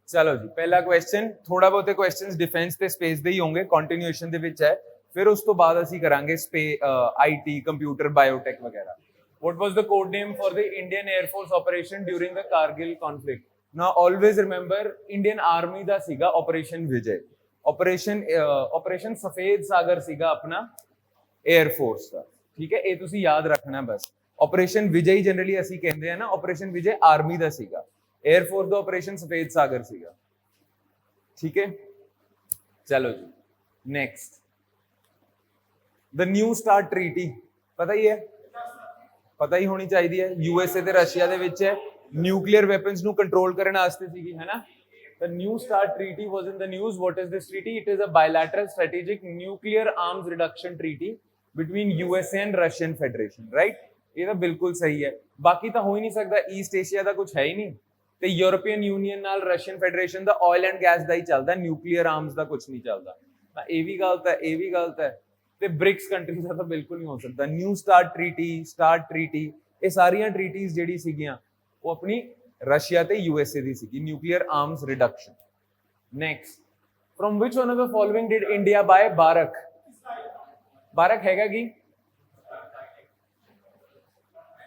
चलो जी, पहला क्वेश्चन, थोड़ा बहुत क्वेश्चंस डिफेंस ते स्पेस दे ही होंगे, कंटिन्यूएशन दे विच है, फिर उस तो बाद ਅਸੀਂ ਕਰਾਂਗੇ आईटी कंप्यूटर बायोटेक वगैरह। What was the code name for the Indian Air Force operation during the Kargil conflict? Now always remember Indian Army ਦਾ ਸੀਗਾ ऑपरेशन विजय, ऑपरेशन सफेद सागर ਸੀਗਾ अपना एयर फोर्स ਦਾ, ठीक है, ਇਹ ਤੁਸੀਂ याद रखना बस। ऑपरेशन विजय जनरली ਅਸੀਂ ਕਹਿੰਦੇ ਆ ਨਾ, ऑपरेशन विजय आर्मी ਦਾ ਸੀਗਾ, एयर फोर्स ਦਾ ऑपरेशन सफेद सागर ਸੀਗਾ, ठीक है। चलो जी, next, the new START treaty पता ही है, पता ही होनी चाहिए है, यूएसए ਤੇ ਰਸ਼ੀਆ ਦੇ ਵਿੱਚ ਹੈ, न्यूक्लियर वेपन्स ਨੂੰ कंट्रोल ਕਰਨ ਵਾਸਤੇ ਸੀਗੀ, है ना। The new START treaty was in the news. What is this treaty? It is a bilateral strategic nuclear arms reduction treaty between USA and Russian Federation, right? ये तो बिल्कुल सही है, बाकी तो हो ही नहीं सकता, ईस्ट एशिया का कुछ है ही नहीं, ਤੇ यूरोपियन यूनियन ਨਾਲ रशियन फेडरेशन ਦਾ ਆਇਲ ਐਂਡ ਗੈਸ ਦਾ ਹੀ ਚੱਲਦਾ, ਨਿਊਕਲੀਅਰ ਆਰਮਸ ਦਾ ਕੁਝ ਨਹੀਂ ਚੱਲਦਾ, ਤਾਂ ਇਹ ਵੀ ਗਲਤ ਹੈ, ਇਹ ਵੀ ਗਲਤ ਹੈ, ਤੇ ਬ੍ਰਿਕਸ ਕੰਟਰੀਜ਼ ਦਾ ਤਾਂ ਬਿਲਕੁਲ ਨਹੀਂ ਹੋ ਸਕਦਾ। ਨਿਊ ਸਟਾਰਟ ਟ੍ਰੀਟੀ, ਇਹ ਸਾਰੀਆਂ ਟ੍ਰੀਟੀਜ਼ ਜਿਹੜੀ ਸੀਗੀਆਂ ਉਹ ਆਪਣੀ ਰਸ਼ੀਆ ਤੇ यूएसए ਦੀ ਸੀਗੀ, nuclear arms reduction. Next, from which one of the following did India buy Barak? Barak ਹੈਗਾ ਕੀ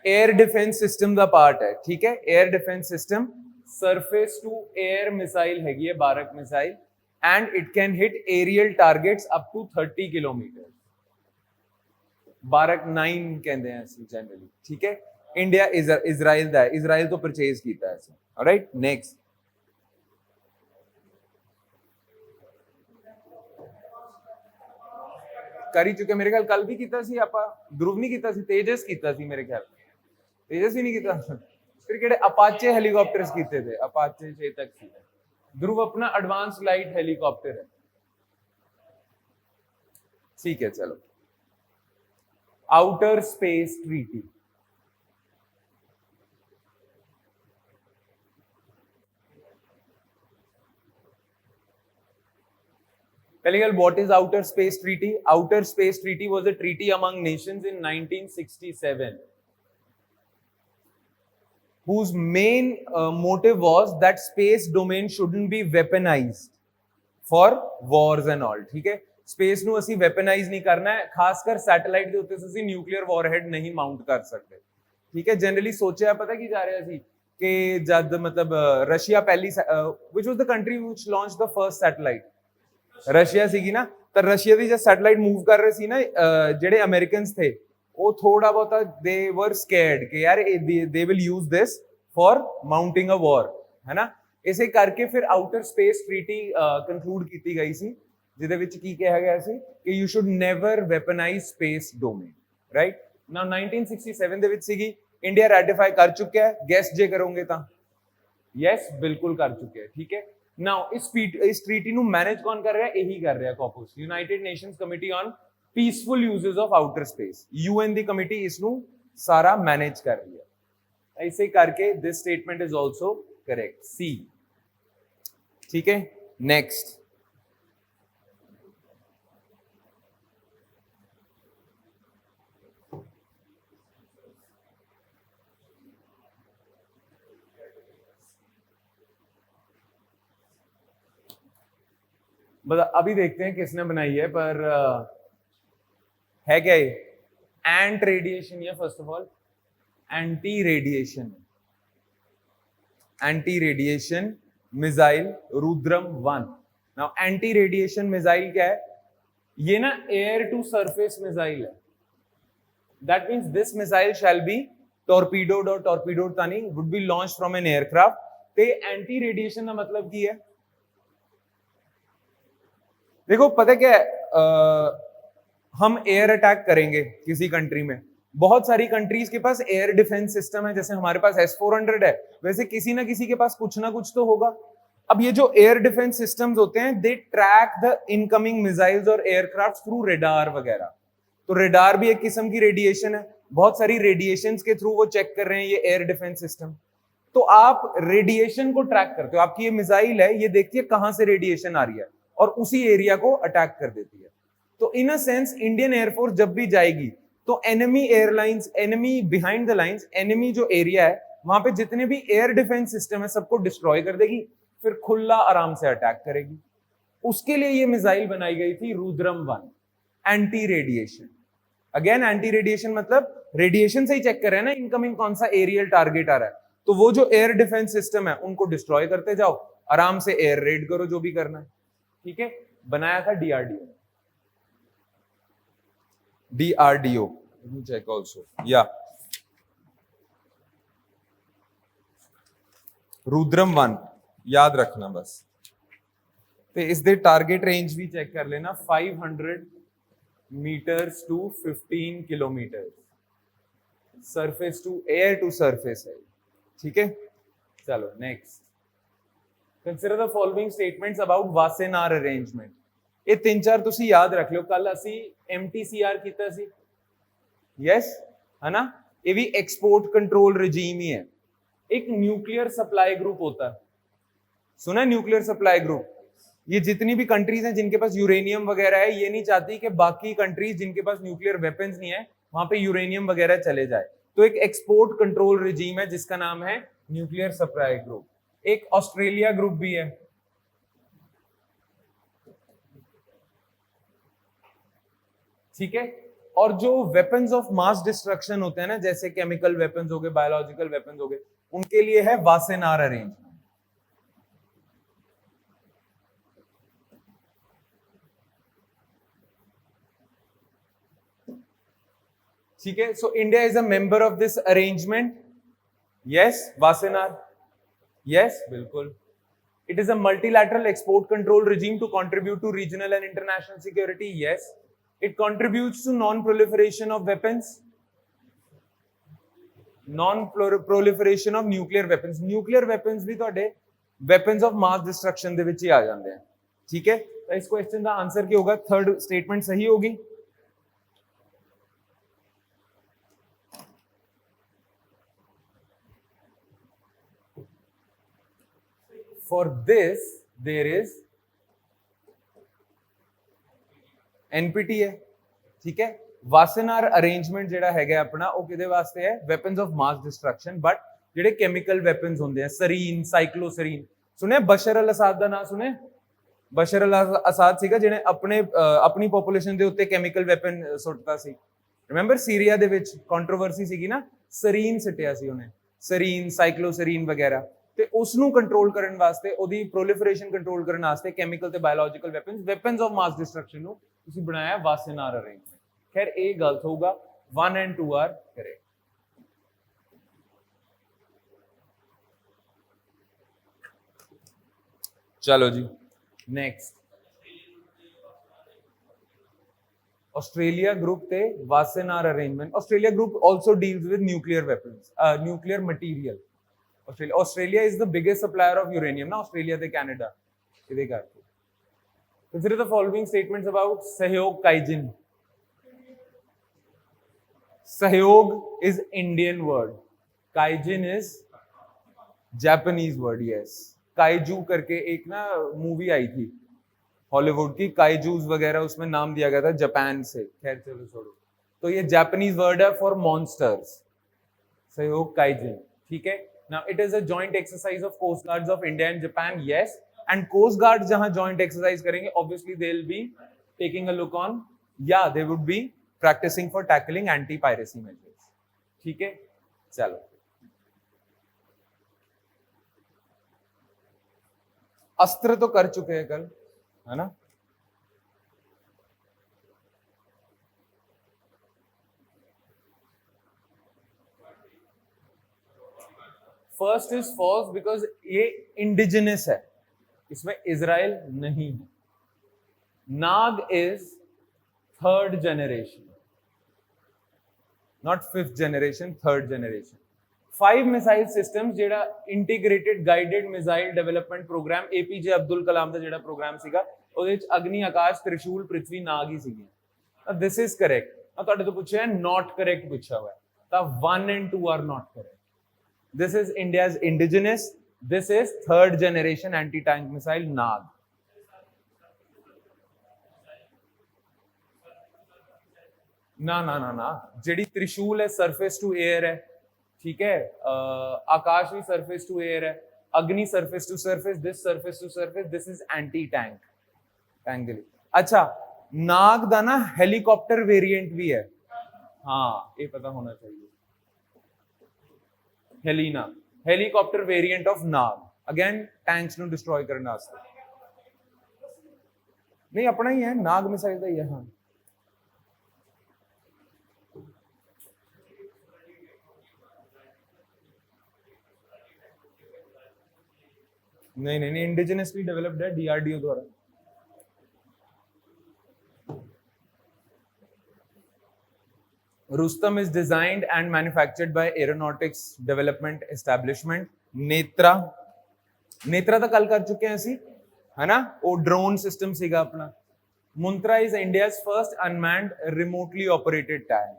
एयर डिफेंस सिस्टम का पार्ट है, ठीक है, air defence system, surface to air missile हैगी है Barak missile, and it can hit aerial targets up to 30 kilometre, Barak 9 कहते हैं जनरली, ठीक है। इंडिया इजराइल दा है, इजराइल तो परचेज कीता है, ऑलराइट। नेक्स्ट, कर ही चुके मेरे ख्याल, कल भी कीता सी आपां, ध्रुव नहीं कीता सी, तेजस कीता सी मेरे ख्याल, तेजस ही नहीं किया, फिर केड़े अपाचे हेलीकॉप्टर्स कीते थे, अपाचे चेतक सी, ध्रुव अपना एडवांस लाइट हेलीकॉप्टर है, ठीक है। चलो, आउटर स्पेस ट्रीटी, पहली गल, what is outer space treaty? Outer space treaty was a treaty among Nations in 1967, whose main motive was that space domain shouldn't be weaponized for wars and all, ठीक है। Space ਨੂੰ ਅਸੀਂ weaponize नहीं करना है, खासकर सैटेलाइट ਦੇ ਉੱਤੇ ਅਸੀਂ न्यूक्लियर वॉरहेड नहीं माउंट कर सकते, ठीक है। जनरली सोचा पता की जा रहा ਸੀ कि जब मतलब रशिया पहली which was the country which launched the first satellite, Russia ਸੀਗੀ ना, ਤਾਂ रशिया ਦੀ जब सैटेलाइट मूव कर रहे ਸੀ ना, ਜਿਹੜੇ अमेरिकन्स थे वो थोड़ा बहुत they were scared कि यार they will use this for mounting a war, है ना। इसे करके फिर आउटर स्पेस ट्रीटी कंक्लूड की गई सी, जिहदे विच की कहा गया सी कि you should never weaponize space domain, right? Now 1967 they which सीगी, India ratify कर चुका है, गैस जे करोगे तो यस, बिल्कुल कर चुके हैं, ठीक है। नाउ इस ट्रीटी नु मैनेज कौन कर रहा है? यही कर रहा है COPUOS, United Nations Committee on Peaceful Uses of Outer Space, UN दी कमिटी इसनु सारा मैनेज कर रही है, ऐसे करके this statement is also correct, C, ठीक है। नेक्स्ट, अभी देखते हैं किसने बनाई है, पर है क्या ये? एंट रेडिएशन, या first of all anti radiation missile Rudram 1। Now anti radiation missile क्या है? ये ना एयर टू सरफेस मिसाइल है, that means this missile shall be torpedoed, और टॉर्पीडोड तानी would be launch from an aircraft. ते एंटी रेडिएशन का मतलब की है? देखो पता क्या है, हम एयर अटैक करेंगे किसी कंट्री में, बहुत सारी कंट्रीज के पास एयर डिफेंस सिस्टम है, जैसे हमारे पास S-400 है, वैसे किसी ना किसी के पास कुछ ना कुछ तो होगा। अब ये जो एयर डिफेंस सिस्टम्स होते हैं, दे ट्रैक द इनकमिंग मिसाइल्स और एयरक्राफ्ट थ्रू रेडार वगैरह। तो रेडार भी एक किस्म की रेडिएशन है, बहुत सारी रेडिएशंस के थ्रू वो चेक कर रहे हैं ये एयर डिफेंस सिस्टम। तो आप रेडिएशन को ट्रैक करते हो, आपकी ये मिसाइल है, ये देखती है कहां से रेडिएशन आ रही है और उसी एरिया को अटैक कर देती है। तो इन अ सेंस इंडियन एयरफोर्स जब भी जाएगी तो enemy airlines, enemy behind the lines, enemy जो एरिया है वहां पे जितने भी एयर डिफेंस सिस्टम है सबको डिस्ट्रॉय कर देगी, फिर खुला आराम से अटैक करेगी। उसके लिए ये मिसाइल बनाई गई थी Rudram 1, anti radiation. Again anti radiation मतलब रेडिएशन से ही चेक कर रहे हैं ना इनकमिंग कौन सा एरियल टारगेट आ रहा है, तो वो जो एयर डिफेंस सिस्टम है उनको डिस्ट्रॉय करते जाओ, आराम से एयर रेड करो जो भी करना है। ठीक है, बनाया था डीआरडीओ। डीआरडीओ चेक ऑल्सो या रुद्रम 1 याद रखना बस। तो इसके टारगेट रेंज भी चेक कर लेना, 500 metres to 15 kilometre, surface to air to surface है। ठीक है, चलो next. Consider the following statements about Wassenaar arrangement. ये 3-4 ਤੁਸੀਂ याद रख लो, कल ਅਸੀਂ MTCR ਕੀਤਾ ਸੀ, यस है ना, ये भी एक्सपोर्ट कंट्रोल रिजीम ही है। एक न्यूक्लियर सप्लाई ग्रुप होता है, सुना न्यूक्लियर सप्लाई ग्रुप, ये जितनी भी कंट्रीज हैं जिनके पास यूरेनियम वगैरह है, ये नहीं चाहती कि बाकी कंट्रीज जिनके पास न्यूक्लियर वेपन्स नहीं है वहां पे यूरेनियम वगैरह चले जाए, तो एक एक्सपोर्ट कंट्रोल रिजीम है जिसका नाम है न्यूक्लियर सप्लाई ग्रुप। एक ऑस्ट्रेलिया ग्रुप भी है, ठीक है। और जो वेपन्स ऑफ मास डिस्ट्रक्शन होते हैं ना, जैसे केमिकल वेपन्स हो गए, बायोलॉजिकल वेपन्स हो गए, उनके लिए है वासेनार अरेंजमेंट। ठीक है, so India is a member of this arrangement, yes Wassenaar, yes बिल्कुल। It is a multilateral export control regime to contribute to regional and international security, yes. It contributes to non-proliferation of weapons, non-proliferation of nuclear weapons। Nuclear weapons भी ਤੁਹਾਡੇ weapons of mass destruction ਦੇ ਵਿੱਚ ਹੀ ਆ ਜਾਂਦੇ हैं। ठीक है, तो इस क्वेश्चन का आंसर क्या होगा? थर्ड स्टेटमेंट सही होगी। For this there is NPT है, ठीक है। वासेनार अरेंजमेंट ਜਿਹੜਾ ਹੈਗਾ ਆਪਣਾ, ਉਹ ਕਿਹਦੇ ਵਾਸਤੇ ਹੈ? Weapons of mass destruction, but ਜਿਹੜੇ ਕੈਮੀਕਲ ਵੈਪਨਸ ਹੁੰਦੇ ਆ, ਸਰੀਨ, ਸਾਈਕਲੋਸਰੀਨ, ਸੁਣਿਆ ਬਸ਼ਰ ਅਲ ਅਸਾਦ ਦਾ ਨਾਮ ਸੁਣਿਆ? ਬਸ਼ਰ ਅਲ ਅਸਾਦ ਸੀਗਾ ਜਿਹਨੇ ਆਪਣੀ ਪੋਪੂਲੇਸ਼ਨ ਦੇ ਉੱਤੇ ਕੈਮੀਕਲ ਵੈਪਨ ਸੁੱਟਤਾ ਸੀ। ਰਿਮੈਂਬਰ ਸੀਰੀਆ ਦੇ ਵਿੱਚ ਕੰਟਰੋਵਰਸੀ ਸੀਗੀ ਨਾ, ਸਰੀਨ ਸਿੱਟਿਆ ਸੀ ਉਹਨੇ, ਸਰੀਨ, ਸਾਈਕਲੋਸਰੀਨ ਵਗੈਰਾ, ਤੇ ਉਸ ਨੂੰ ਕੰਟਰੋਲ ਕਰਨ ਵਾਸਤੇ, ਉਹਦੀ ਪ੍ਰੋਲੀਫਰੇਸ਼ਨ ਕੰਟਰੋਲ ਕਰਨ ਵਾਸਤੇ ਕੈਮੀਕਲ ਤੇ biological weapons of mass destruction ਨੂੰ ਤੁਸੀਂ ਬਣਾਇਆ ਵਾਸੇਨਾਰ ਅਰੇਂਜਮੈਂਟ। खैर ये गलत होगा, 1 and 2 आर करेक्ट। चलो जी नेक्स्ट। ऑस्ट्रेलिया ग्रुप थे Wassenaar arrangement. Australia group also deals with nuclear weapons, nuclear material। Australia is the biggest supplier of uranium ना, ऑस्ट्रेलिया ते कनाडा ਇਹਦੇ ਕਰਕੇ। Consider the following statements about सहयोग काइजिन। सहयोग is Indian word, काइजिन is Japanese word, yes। Kaiju करके एक ना movie आई थी हॉलीवुड की, काइजूज वगैरह, उसमें नाम दिया गया था जापान से। खैर चलो छोड़ो, तो ये जापानीज वर्ड है फॉर मॉन्स्टर्स, सहयोग काइजिन, ठीक है। Now it is a joint exercise of coast guards of India and Japan, yes. And coast guard जहां जॉइंट एक्सरसाइज करेंगे, obviously they will be taking a look on, या they would be practising for tackling anti piracy measures, ठीक है। चलो अस्त्र तो कर चुके हैं कल, है ना। फर्स्ट इज फॉल्स बिकॉज ये इंडिजिनस है, इसमें इजराइल नहीं है। Nag is third generation, not fifth generation, third generation. 5 missile systems जेड़ा integrated guided missile development programme APJ Abdul Kalam ਦਾ ਜਿਹੜਾ ਪ੍ਰੋਗਰਾਮ ਸੀਗਾ, ਉਹਦੇ ਵਿੱਚ ਅਗਨੀ, ਆਕਾਸ਼, ਤ੍ਰਿਸ਼ੂਲ, ਪ੍ਰਿਥਵੀ, ਨਾਗ ਹੀ ਸੀਗੀਆਂ। This is correct. ਤੁਹਾਡੇ ਤੋਂ ਪੁੱਛਿਆ ਨॉट ਕਰੈਕਟ ਪੁੱਛਿਆ ਹੋਇਆ, ਤਾਂ 1 and 2 are not correct. This is India's indigenous, this is third generation anti tank missile Nag. ना ना ना ना, जेडी त्रिशूल है सरफेस टू एयर है, ठीक है। आकाश भी सरफेस टू एयर है, Agni surface to surface, this is anti tank, tank के लिए। अच्छा, नाग दा ना हेलीकॉप्टर वेरिएंट भी है, हाँ ये पता होना चाहिए। Helina, helicopter variant of Nag, again tanks नु डिस्ट्रॉय करने वास्ते। नहीं अपना ही है, नाग मिसाइल का ही है। हाँ नहीं नहीं नहीं, इंडिजिनसली डेवलप्ड है डीआरडीओ द्वारा। Rustam is designed and manufactured by Aeronautics Development Establishment, Netra. Netra तो कल कर चुके हैं ਅਸੀਂ, है ना, वो ड्रोन सिस्टम सीगा अपना। मुंत्रा is India's first unmanned remotely operated tank।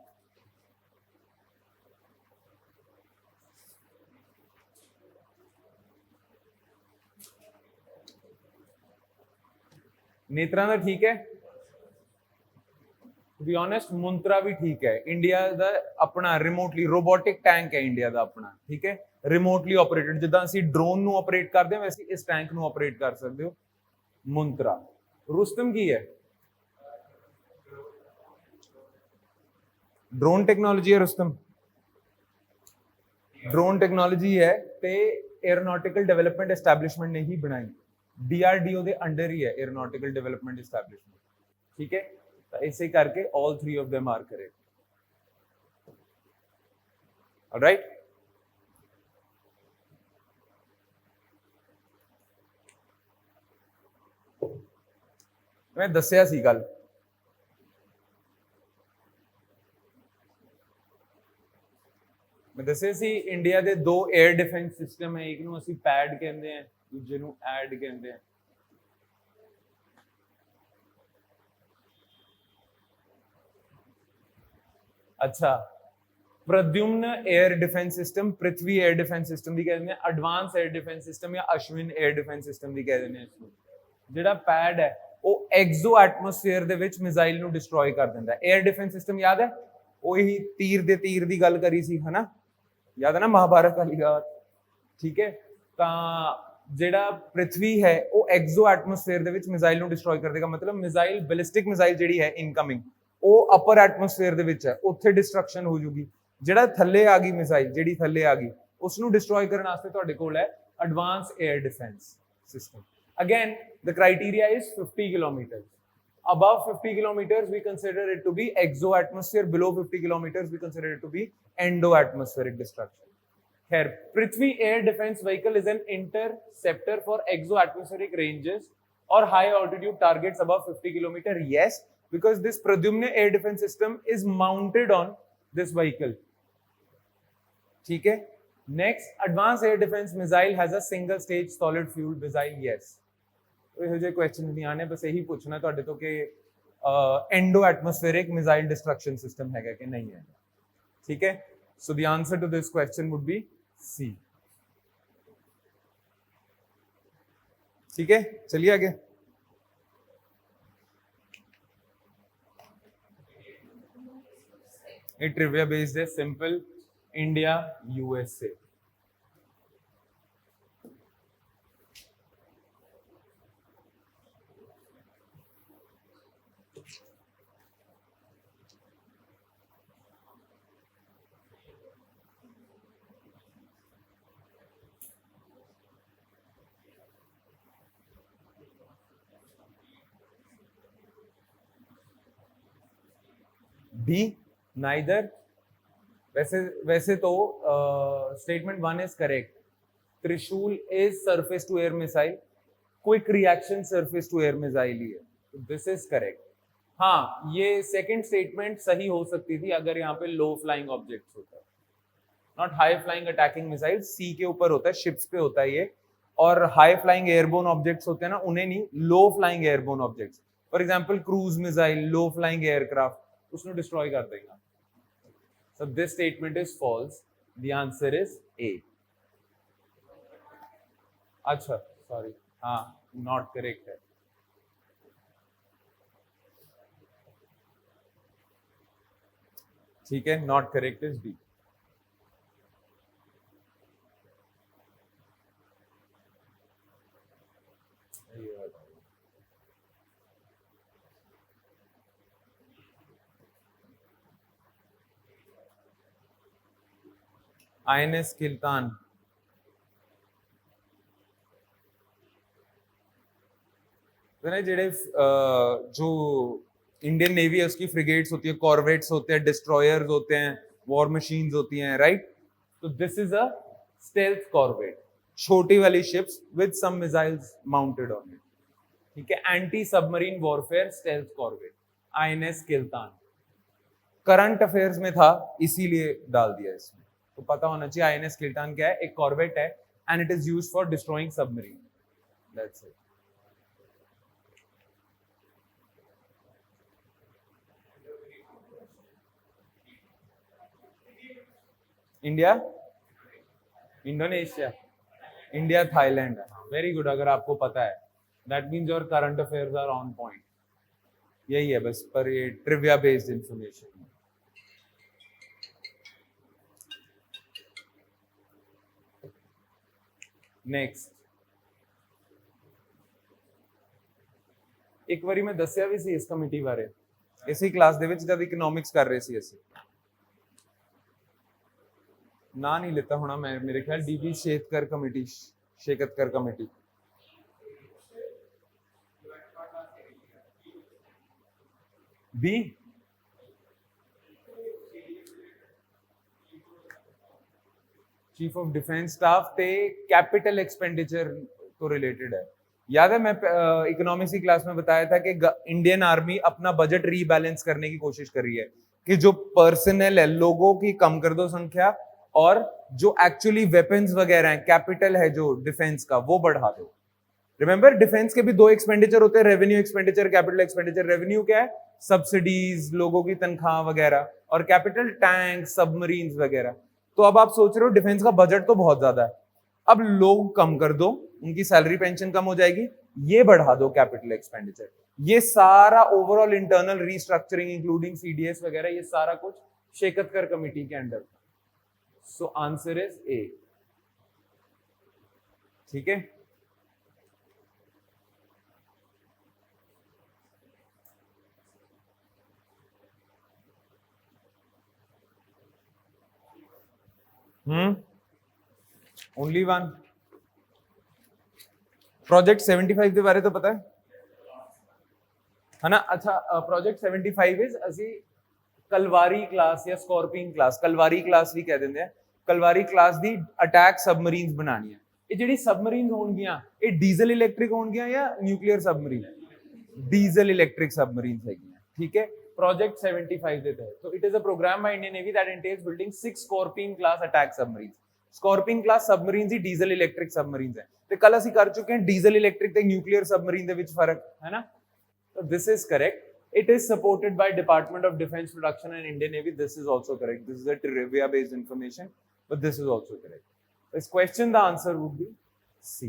Netra तो ठीक है, टू बी ऑनेस्ट मुंत्रा भी ठीक है। इंडिया दा अपना रिमोटली रोबोटिक टैंक है इंडिया दा अपना, ठीक है, रिमोटली ऑपरेटेड, जिदा ਅਸੀਂ ड्रोन ਨੂੰ ऑपरेट करते हैं वैसे इस टैंक ਨੂੰ ऑपरेट कर सकते हो। मुंत्रा। रुस्तम की है ड्रोन टेक्नोलॉजी है, रुस्तम ड्रोन टेक्नोलॉजी है ते एयरोनॉटिकल डेवलपमेंट एस्टैब्लिशमेंट ने ही बनाई, डीआरडीओ के अंडर ही है एयरोनॉटिकल डेवलपमेंट एस्टैब्लिशमेंट, ठीक है। तो ऐसे करके all three of them are correct, alright. मैं दसिया सी गल, मैं दसिया सी इंडिया के दो एयर डिफेंस सिस्टम है, एक नूं असीं पैड कहते हैं, दूजे नूं एड कहते हैं। अच्छा, प्रद्युम्न एयर डिफेंस सिस्टम, पृथ्वी एयर डिफेंस सिस्टम भी कहते हैं, एडवांस एयर डिफेंस सिस्टम या अश्विन एयर डिफेंस सिस्टम भी कहते हैं इसको। ਜਿਹੜਾ पैड है वो एक्सो एटमोस्फेयर ਦੇ ਵਿੱਚ ਮਿਜ਼ਾਈਲ ਨੂੰ डिस्ट्रॉय कर ਦਿੰਦਾ है। एयर डिफेंस सिस्टम याद है, वही तीर ਦੇ तीर ਦੀ ਗੱਲ ਕਰੀ ਸੀ, है ना, याद है ना महाभारत वाली बात, ठीक है। ਤਾਂ ਜਿਹੜਾ पृथ्वी है वो एक्सो एटमोस्फेयर ਦੇ ਵਿੱਚ ਮਿਜ਼ਾਈਲ ਨੂੰ डिस्ट्रॉय कर देगा, मतलब मिਜ਼ਾਈਲ बैलिस्टिक मिਜ਼ਾਈਲ ਜਿਹੜੀ है इनकमिंग ਉਹ ਅਪਰ ਐਟਮੋਸਫੇਅਰ ਦੇ ਵਿੱਚ ਹੈ, ਉੱਥੇ ਡਿਸਟਰਕਸ਼ਨ ਹੋ ਜੂਗੀ। ਜਿਹੜਾ ਥੱਲੇ ਆ ਗਈ ਮਿਜ਼ਾਈਲ, ਜਿਹੜੀ ਥੱਲੇ ਆ ਗਈ ਉਸ ਨੂੰ ਡਿਸਟਰੋਏ ਕਰਨ ਵਾਸਤੇ ਤੁਹਾਡੇ ਕੋਲ ਹੈ advance air defence system. Again the criteria is 50 kilometers, above 50 kilometers we consider it to be exo atmosphere, below 50 kilometers we consider it to be endo atmospheric destruction। खैर, Prithvi air defence vehicle is an interceptor for exo atmospheric ranges or high altitude targets above 50 kilometer, yes, because this Pradyumna air defense system is mounted on this vehicle, ठीक है। Next, advanced air defense missile has a single stage solid fuel missile, yes। तो ਇਹੋ ਜਿਹੇ question ਨਹੀਂ ਆਣੇ, ਬਸ ਇਹੀ ਪੁੱਛਣਾ ਤੁਹਾਡੇ ਤੋਂ ਕਿ endo atmospheric missile destruction system है कि नहीं है, ठीक है। So the answer to this question would be C, ठीक है। चलिए आगे। ये ट्रिविया बेस्ड है, simple, India USA. D neither, वैसे तो statement one is correct, Trishul is surface to air missile, quick reaction surface to air missile ही है, तो दिस इज करेक्ट। हाँ, ये सेकंड स्टेटमेंट सही हो सकती थी अगर यहाँ पे लो फ्लाइंग ऑब्जेक्ट्स होता है, not high flying attacking missile, sea के ऊपर होता है, शिप्स पे होता है ये, और हाई फ्लाइंग एयरबोर्न ऑब्जेक्ट्स होते हैं ना, उन्हें नहीं, low flying airborne objects, for example cruise missile, low flying aircraft, उसको डिस्ट्रॉय कर देगा। So this statement is false. The answer is A. अच्छा, sorry, हाँ, not correct है। ठीक है, not correct is B। INS Kiltan, जेडे जो इंडियन नेवी है उसकी फ्रिगेट्स होती है, कॉर्वेट्स होते हैं, डिस्ट्रॉयर्स होते हैं, वॉर मशीन्स होती हैं, राइट? तो this is a stealth corvette, छोटी वाली ships with some missiles mounted on it, ठीक है? Anti submarine warfare stealth corvette, INS Kiltan. Current affairs में था इसीलिए डाल दिया इसमें, तो पता होना चाहिए INS किल्तान क्या है। एक कॉर्वेट है and it is used for destroying submarine, that's it. India, Indonesia, India Thailand, very good. अगर आपको पता है that means your current affairs are on point. यही है बस, पर ये ट्रिविया बेस्ड इंफॉर्मेशन। नेक्स्ट, एक बारी मैं दसिया भी सी इस कमेटी बारे, इसी क्लास ਦੇ ਵਿੱਚ जब इकोनॉमिक्स कर रहे सी ਅਸੀਂ। ना नहीं लेता होना मैं, मेरे ख्याल DB Shekatkar committee, Shekatkar committee. B, chief of defence staff ते कैपिटल एक्सपेंडिचर तो रिलेटेड है। याद है मैं इकोनॉमिक्स की क्लास में बताया था कि इंडियन आर्मी अपना बजट रीबैलेंस करने की कोशिश कर रही है कि जो पर्सनल है, लोगों की कम कर दो संख्या, और जो एक्चुअली वेपन्स वगैरह हैं, कैपिटल है जो डिफेंस का, वो बढ़ा दो। रिमेंबर, डिफेंस के भी दो एक्सपेंडिचर होते हैं, revenue expenditure, capital expenditure. Revenue क्या है? सब्सिडीज, लोगों की तनख्वाह वगैरह, और कैपिटल टैंक, सबमरीन्स वगैरह। तो अब आप सोच रहे हो डिफेंस का बजट तो बहुत ज्यादा है, अब लोग कम कर दो, उनकी सैलरी पेंशन कम हो जाएगी, ये बढ़ा दो कैपिटल एक्सपेंडिचर। ये सारा overall internal restructuring including CDS वगैरह, ये सारा कुछ शेकतकर कमेटी के अंडर। सो आंसर इज ए, ठीक है? Only one. प्रोजेक्ट 75 के बारे तो पता है ना? अच्छा, प्रोजेक्ट 75 इज ਅਸੀਂ कलवारी क्लास या स्कॉर्पियन क्लास, कलवारी क्लास भी कह देंगे, कलवारी क्लास दी अटैक सबमरीन्स बनानी है। ये ਜਿਹੜੀ सबमरीन्स ਹੋਣਗੀਆਂ ਇਹ ਡੀਜ਼ਲ ਇਲੈਕਟ੍ਰਿਕ ਹੋਣਗੀਆਂ ਜਾਂ nuclear submarine? Diesel electric submarines ਹੈਗੀਆਂ, ठीक है? प्रोजेक्ट 75 देते हैं, तो it is a programme by Indian navy that entails building 6 Scorpion class attack submarines. Scorpion class submarines ही डीजल इलेक्ट्रिक सबमरीन्स है। ਤੇ ਕੱਲ ਅਸੀਂ ਕਰ ਚੁੱਕੇ ਹਾਂ ਡੀਜ਼ਲ ਇਲੈਕਟ੍ਰਿਕ ਤੇ ਨਿਊਕਲੀਅਰ सबमरीन ਦੇ ਵਿੱਚ ਫਰਕ ਹੈ ਨਾ? So this is correct. It is supported by Department of Defense Production and Indian Navy. This is also correct. This is a trivia based information, but this is also correct. This question, the answer would be C.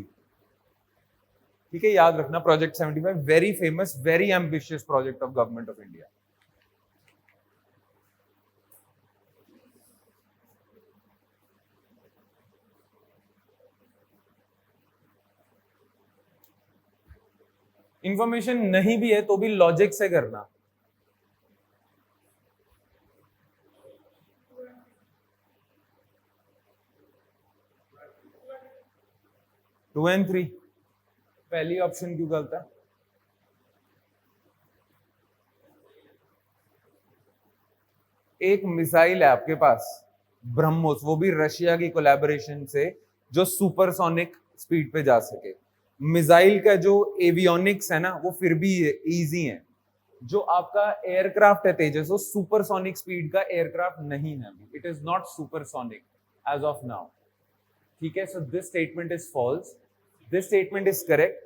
ठीक है, याद रखना, project 75 very famous, very ambitious project of government of India. Information नहीं भी है तो भी logic से करना। टू एंड थ्री, पहली ऑप्शन क्यों गलत है? एक मिसाइल है आपके पास ब्रह्मोस, वो भी रशिया की कोलैबोरेशन से, जो सुपरसोनिक स्पीड पे जा सके। मिसाइल का जो एवियोनिक्स है ना, वो फिर भी इजी है। जो आपका एयरक्राफ्ट है तेजस, वो सुपरसोनिक स्पीड का एयरक्राफ्ट नहीं है, it is not supersonic as of now, ठीक है? So this statement is false, this statement is correct.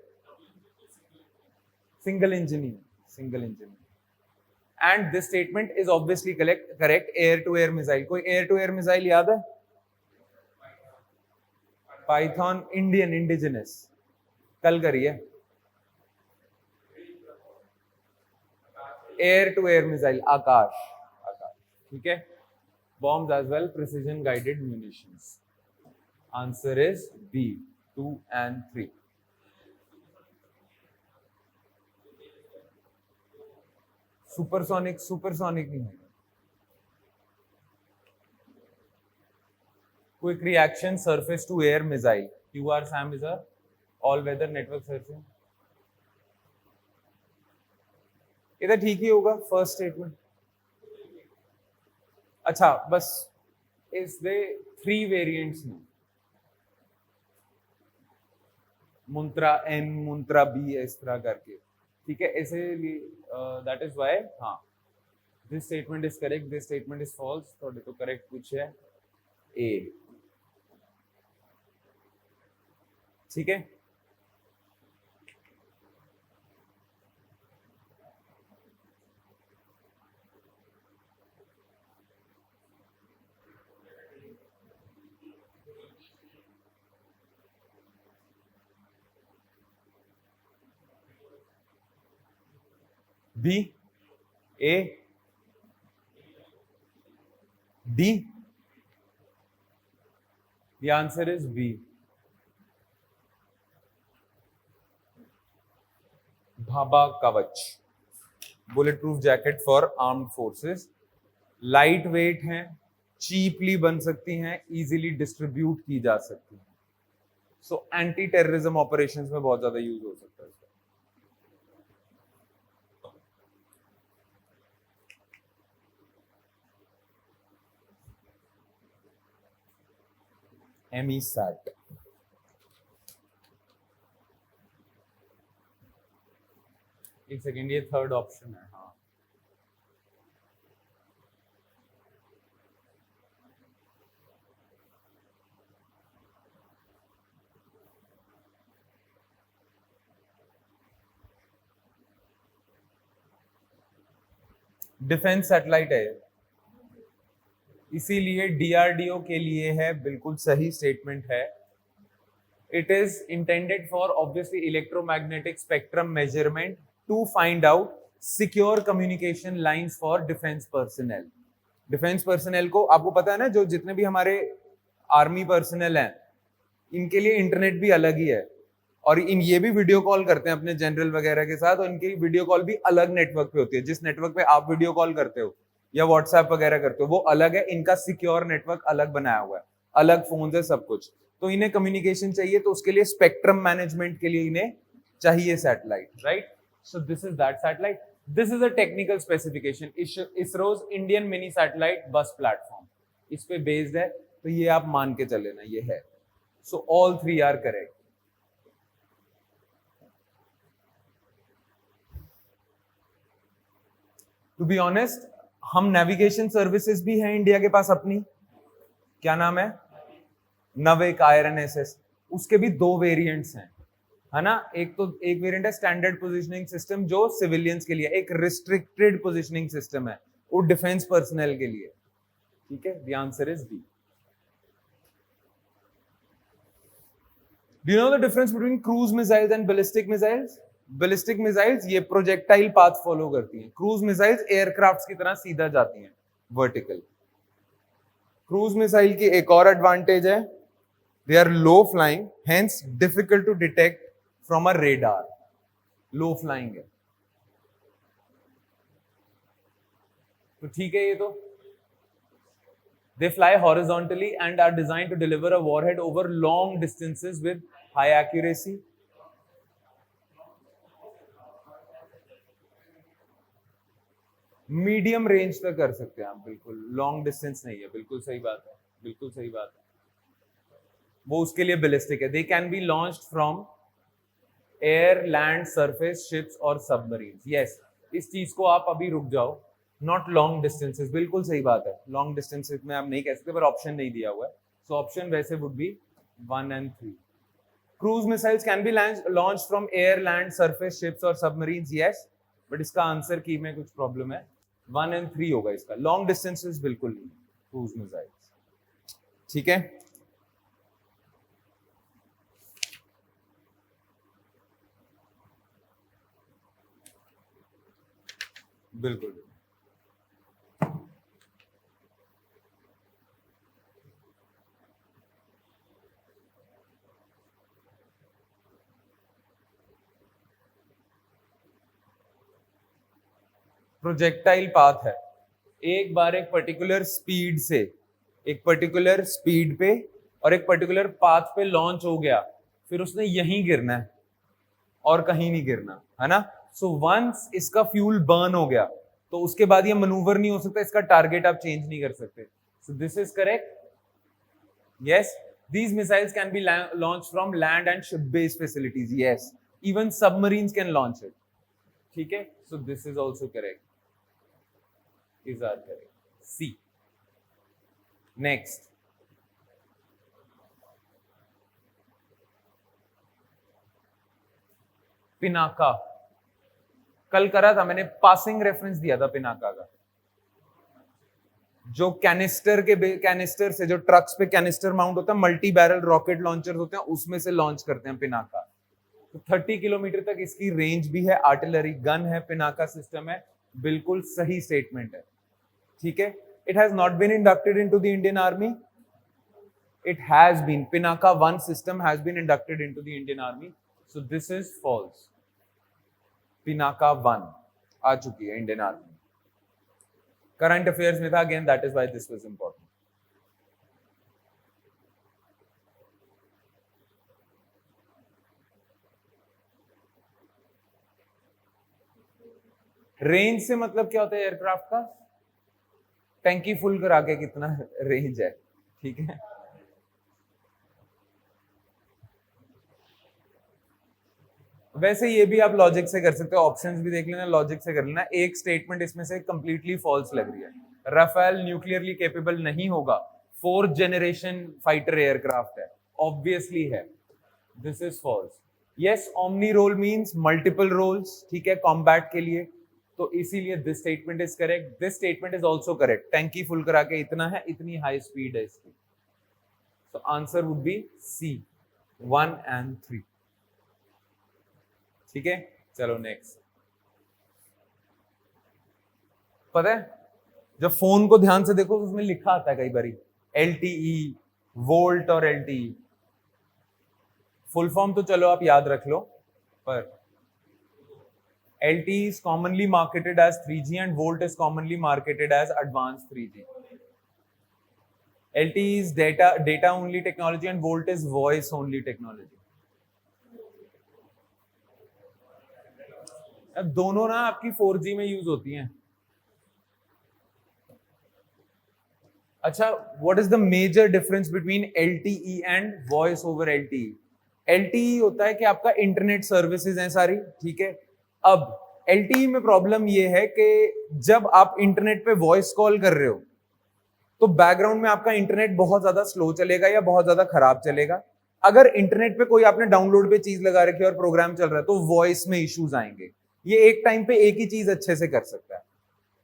Single engine, single engine, and this statement is obviously correct. Air to air missile, कोई air to air missile याद है? Python, Indian, indigenous, कल करिए। Air to air missile, Akash, Akash, ठीक है? Bombs as well, precision guided munitions. Answer is B, 2 and 3। Supersonic, supersonic नहीं है। Quick reaction surface to air missile, QRSAM is a all weather network surface. इधर ठीक ही होगा first statement. अच्छा बस इस दे 3 वेरिएंट्स में, मुंत्रा N मुंत्रा B इस तरह करके, ठीक है, इसीलिए दैट इज व्हाई हाँ this statement is correct, this statement is false. थोड़े तो करेक्ट कुछ है A, ठीक है। B, A, D, the answer is B, Bhabha कवच, bullet proof jacket for armed forces, light weight हैं, चीपली बन सकती हैं, इजीली डिस्ट्रीब्यूट की जा सकती हैं, सो एंटी टेररिज्म ऑपरेशंस में बहुत ज्यादा यूज हो सकता है इसका। MESAT, एक सेकेंड, ये थर्ड ऑप्शन है, हाँ डिफेंस सैटेलाइट है, इसीलिए DRDO के लिए है, बिल्कुल सही स्टेटमेंट है। It is intended for obviously electromagnetic spectrum measurement to find out secure communication lines for defence personnel. Defence personnel को आपको पता है ना, जो जितने भी हमारे आर्मी पर्सनल हैं इनके लिए इंटरनेट भी अलग ही है, और इन ये भी वीडियो कॉल करते हैं अपने जनरल वगैरह के साथ, और इनकी वीडियो कॉल भी अलग नेटवर्क पे होती है। जिस नेटवर्क पे आप वीडियो कॉल करते हो या व्हाट्सएप वगैरह करते हो वो अलग है, इनका सिक्योर नेटवर्क अलग बनाया हुआ है, अलग फोन है, सब कुछ। तो इन्हें कम्युनिकेशन चाहिए, तो उसके लिए स्पेक्ट्रम मैनेजमेंट के लिए इन्हें चाहिए satellite, right. So this is that satellite, this is a technical specification, ISRO's Indian mini satellite बस प्लेटफॉर्म इस पे बेस्ड है, तो ये आप मान के चले ना, ये है। So all 3 are correct. To be honest, हम नेविगेशन सर्विसेज भी हैं इंडिया के पास अपनी, क्या नाम है, नविक IRNSS, उसके भी 2 वेरिएंट्स हैं, है ना। एक वेरिएंट है स्टैंडर्ड पोजीशनिंग सिस्टम जो सिविलियंस के लिए, एक रिस्ट्रिक्टेड पोजीशनिंग सिस्टम है वो डिफेंस पर्सनल के लिए, ठीक है। The answer is B. Do you know the difference between cruise missiles and ballistic missiles? Ballistic missiles ये प्रोजेक्टाइल पाथ फॉलो करती हैं, क्रूज मिसाइल्स एयरक्राफ्ट्स की तरह सीधा जाती हैं, वर्टिकल। क्रूज मिसाइल की एक और एडवांटेज है, they are low flying, hence difficult to detect from a radar, low flying है, तो ठीक है। ये तो they fly horizontally and are designed to deliver a warhead over long distances with high accuracy. Medium range तक कर सकते हैं आप, बिल्कुल लॉन्ग डिस्टेंस नहीं है, बिल्कुल सही बात है, बिल्कुल सही बात है, वो उसके लिए बैलिस्टिक है। They can be launched from air, land, surface, ships और सबमरीन। यस, इस चीज को आप अभी रुक जाओ, नॉट लॉन्ग डिस्टेंसेस, बिल्कुल सही बात है, लॉन्ग डिस्टेंसेस में आप नहीं कह सकते, पर ऑप्शन नहीं दिया हुआ है, सो ऑप्शन वैसे would be 1 and 3। Cruise missiles can be launch from air, land, surface, ships और सबमरीन्स, यस, बट इसका आंसर की में कुछ प्रॉब्लम है, 1 and 3 होगा इसका, लॉन्ग डिस्टेंसेस बिल्कुल नहीं क्रूज मिसाइल्स, ठीक है। बिल्कुल प्रोजेक्टाइल पाथ है, एक बार एक पर्टिकुलर स्पीड से, एक पर्टिकुलर स्पीड पे और एक पर्टिकुलर पाथ पे लॉन्च हो गया, फिर उसने यहीं गिरना है और कहीं नहीं गिरना, है ना। सो वंस इसका फ्यूल बर्न हो गया तो उसके बाद ये मनूवर नहीं हो सकता, इसका टारगेट आप चेंज नहीं कर सकते। सो this is correct. Yes, these missiles can be launched from land and ship-based facilities. Yes, even submarines can launch it. ठीक है, so this is also correct. Is are correct. C. Next. Pinaka. कल करा था मैंने, passing reference दिया था पिनाका का। जो कैनिस्टर से, जो ट्रक्स पे कैनिस्टर माउंट होता है, मल्टी बैरल रॉकेट लॉन्चर होते हैं, उसमें से लॉन्च करते हैं पिनाका। तो 30 किलोमीटर तक इसकी रेंज भी है, आर्टिलरी गन है, पिनाका सिस्टम है। बिल्कुल सही स्टेटमेंट है, ठीक है। It has not been inducted into the Indian army. It has been, Pinaka 1 system has been inducted into the Indian army, so this is false. Pinaka 1 आ चुकी है इंडियन आर्मी। करंट अफेयर्स में था, again that is why this was important. Range से मतलब क्या होता है एयरक्राफ्ट का? टैंकी फुल करा के कितना रेंज है, ठीक है। वैसे ये भी आप लॉजिक से कर सकते हो, ऑप्शंस भी देख लेना, लॉजिक से कर लेना। एक स्टेटमेंट इसमें से कंप्लीटली फॉल्स लग रही है। राफेल न्यूक्लियरली कैपेबल नहीं होगा, 4th जनरेशन फाइटर एयरक्राफ्ट है, ऑब्वियसली है। This is false. Yes, omni role means multiple roles, ठीक है, कॉम्बैट के लिए, तो इसीलिए this statement is correct. This statement is also correct. टैंकी फुल करा के इतना है, इतनी हाई स्पीड है इसकी। So answer would be C, 1 and 3, ठीक है। चलो नेक्स्ट। पता है, जब फोन को ध्यान से देखो तो उसमें लिखा आता है कई बारी LTE, वोल्ट और LTE। फुल फॉर्म तो चलो आप याद रख लो, पर LTE is commonly marketed as 3G and volt is commonly marketed as advanced 3G. LTE is data only technology and volt is voice only technology. अब दोनों ना आपकी 4G में यूज होती हैं। अच्छा, what is the major difference between LTE and voice over LTE? LTE होता है कि आपका इंटरनेट सर्विसेज हैं सारी, ठीक है। अब LTE में प्रॉब्लम ये है कि जब आप इंटरनेट पे वॉइस कॉल कर रहे हो तो बैकग्राउंड में आपका इंटरनेट बहुत ज्यादा स्लो चलेगा या बहुत ज्यादा खराब चलेगा। अगर इंटरनेट पे कोई आपने डाउनलोड पे चीज लगा रखी है और प्रोग्राम चल रहा है तो वॉइस में इश्यूज आएंगे। ये एक टाइम पे एक ही चीज अच्छे से कर सकता है।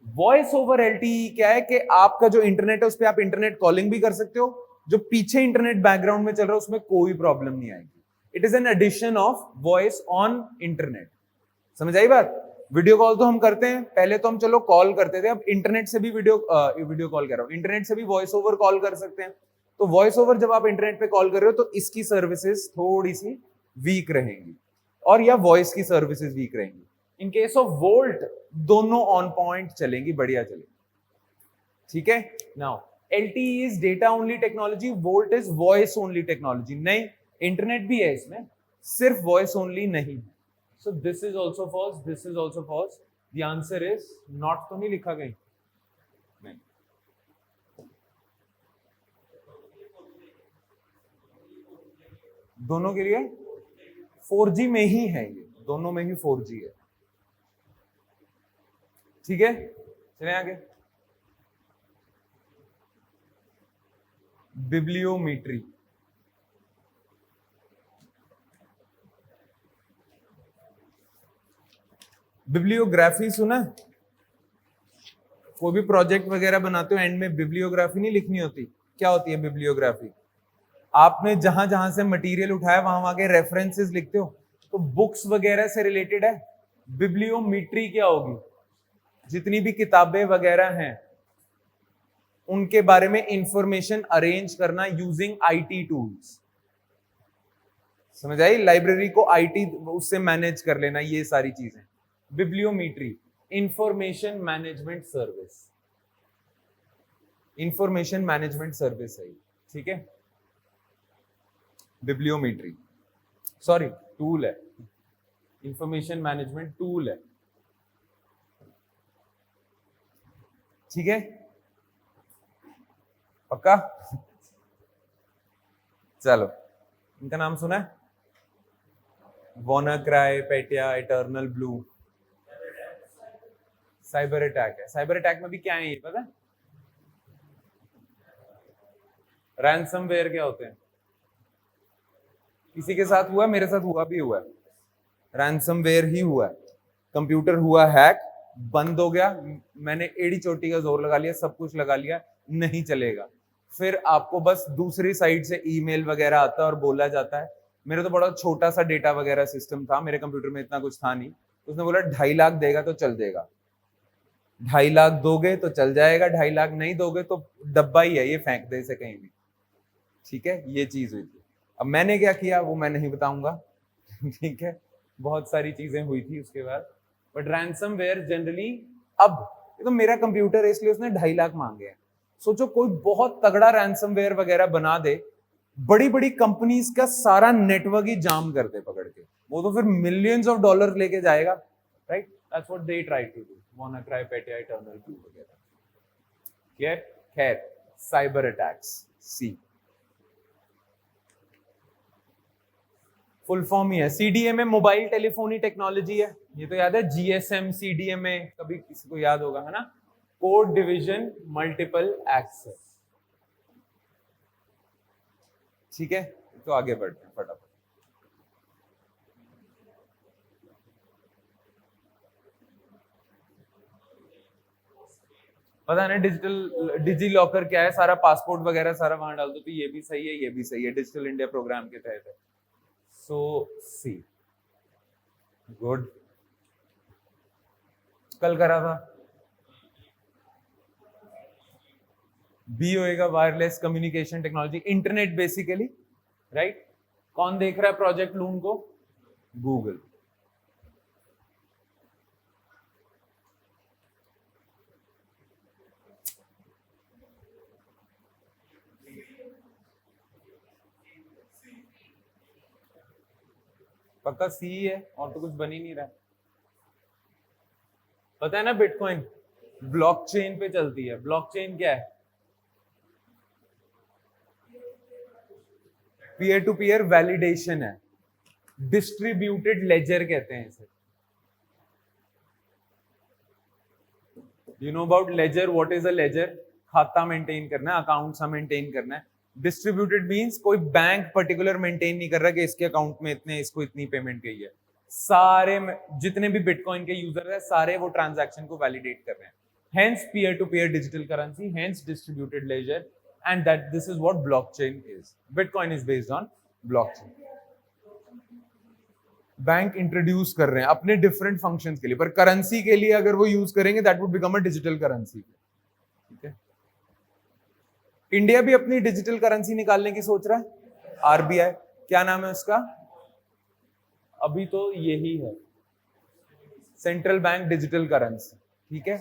वॉइस ओवर LTE क्या है कि आपका जो इंटरनेट है उस पर आप इंटरनेट कॉलिंग भी कर सकते हो, जो पीछे इंटरनेट बैकग्राउंड में चल रहा है उसमें कोई प्रॉब्लम नहीं आएगी। It is an addition of voice on internet. समझ आई बात? वीडियो कॉल तो हम करते हैं, पहले तो हम चलो कॉल करते थे, अब इंटरनेट से भी वीडियो कॉल कर रहा हूं, इंटरनेट से भी वॉइस ओवर कॉल कर सकते हैं। तो वॉइस ओवर जब आप इंटरनेट पे कॉल कर रहे हो तो इसकी सर्विसेज थोड़ी सी वीक रहेंगी और या वॉइस की सर्विसेज वीक रहेंगी। इन केस ऑफ वोल्ट दोनों ऑन पॉइंट चलेंगी, बढ़िया चलेंगी, ठीक है। Now LTE is data only technology, volt is voice only technology. नहीं, इंटरनेट भी है इसमें, सिर्फ वॉइस ओनली नहीं। So this is also false, this is also false. The answer is not, तो नहीं लिखा कहीं, नहीं। दोनों के लिए 4G में ही है, ये दोनों में ही 4G है, ठीक है। चलें आगे। बिब्लियोमेट्री। बिब्लियोग्राफी सुना? कोई भी प्रोजेक्ट वगैरह बनाते हो एंड में बिब्लियोग्राफी नहीं लिखनी होती? क्या होती है बिब्लियोग्राफी? आपने जहां जहां से मटेरियल उठाया वहां वहां के रेफरेंसेस लिखते हो, तो बुक्स वगैरह से रिलेटेड है। बिब्लियोमेट्री क्या होगी? जितनी भी किताबें वगैरह हैं उनके बारे में इंफॉर्मेशन अरेंज करना यूजिंग IT टूल्स। समझ आई? लाइब्रेरी को IT उससे मैनेज कर लेना, ये सारी चीजें bibliometry. Information management service, information management service है, ठीक है। बिब्लियोमेट्री, सॉरी टूल है, इंफॉर्मेशन मैनेजमेंट टूल है, ठीक है, पक्का? चलो, इनका नाम सुना है? WannaCry, Petya, Eternal Blue. Cyber attack है। साइबर अटैक में भी क्या है ये पता है? रैंसमवेयर क्या होते हैं? किसी के साथ हुआ, मेरे साथ हुआ भी हुआ है, रैंसमवेयर ही हुआ है। कंप्यूटर हुआ हैक, बंद हो गया, मैंने एड़ी चोटी का जोर लगा लिया, सब कुछ लगा लिया, नहीं चलेगा। फिर आपको बस दूसरी साइड से ईमेल वगैरह आता है और बोला जाता है। मेरा तो बड़ा छोटा सा डेटा वगैरह सिस्टम था, मेरे कंप्यूटर में इतना कुछ था नहीं, तो उसने बोला 2.5 लाख देगा तो चल देगा, 2.5 लाख दोगे तो चल जाएगा, 2.5 लाख नहीं दोगे तो डब्बा ही है, ये फेंक दे इसे कहीं भी, ठीक है। ये चीज हुई थी। अब मैंने क्या किया वो मैं नहीं बताऊंगा ठीक है, बहुत सारी चीजें हुई थी उसके बाद, बट रैंसमवेयर जनरली, अब ये तो मेरा कंप्यूटर है इसलिए उसने 2.5 लाख मांगे हैं। सोचो कोई बहुत तगड़ा रैंसमवेयर वगैरह बना दे, बड़ी बड़ी कंपनीज का सारा नेटवर्क ही जाम कर दे पकड़ के, वो तो फिर मिलियंस ऑफ डॉलर लेके जाएगा, right? That's what they try to do, WannaCry, Petya, Eternal Blue वगैरह। क्लियर? खैर, cyber attacks, C full form ही है, सीडीएमए मोबाइल टेलीफोनी टेक्नोलॉजी है, ये तो याद है, जीएसएम सीडीएमए, कभी किसी को याद होगा है ना, कोड डिवीजन मल्टीपल एक्सेस, ठीक है। तो आगे बढ़ते हैं फटाफट। पता है ना डिजिटल डिजी लॉकर क्या है, सारा पासपोर्ट वगैरह सारा वहां डाल दो, तो ये भी सही है, ये भी सही है, डिजिटल इंडिया प्रोग्राम के तहत है। सो सी गुड, कल करा था। बी होएगा wireless communication technology, internet basically, right? कौन देख रहा है प्रोजेक्ट लून को? गूगल। पक्का सी है, और तो कुछ बन ही नहीं रहा। पता है ना बिटकॉइन ब्लॉकचेन पे चलती है। ब्लॉकचेन क्या है? पीयर टू पीयर वैलिडेशन है, डिस्ट्रीब्यूटेड लेजर कहते हैं इसे। You know about ledger? What is a ledger? खाता मेंटेन करना है, अकाउंट सा मेंटेन करना है। डिस्ट्रीब्यूटेड मींस कोई बैंक पर्टिकुलर मेंटेन नहीं कर रहा कि इसके अकाउंट में इतने, इसको इतनी पेमेंट गई है। सारे जितने भी बिटकॉइन के यूजर है सारे वो ट्रांजैक्शन को वैलिडेट कर रहे हैं, hence peer to peer digital currency, hence distributed ledger, and that this is what blockchain is. Bitcoin is based on blockchain. Bank introduce कर रहे हैं अपने डिफरेंट फंक्शंस के लिए, पर करेंसी के लिए अगर वो यूज करेंगे that would become a digital currency, ठीक है। इंडिया भी अपनी डिजिटल करेंसी निकालने की सोच रहा है, आरबीआई, क्या नाम है उसका? अभी तो यही है, सेंट्रल बैंक डिजिटल करेंसी, ठीक है।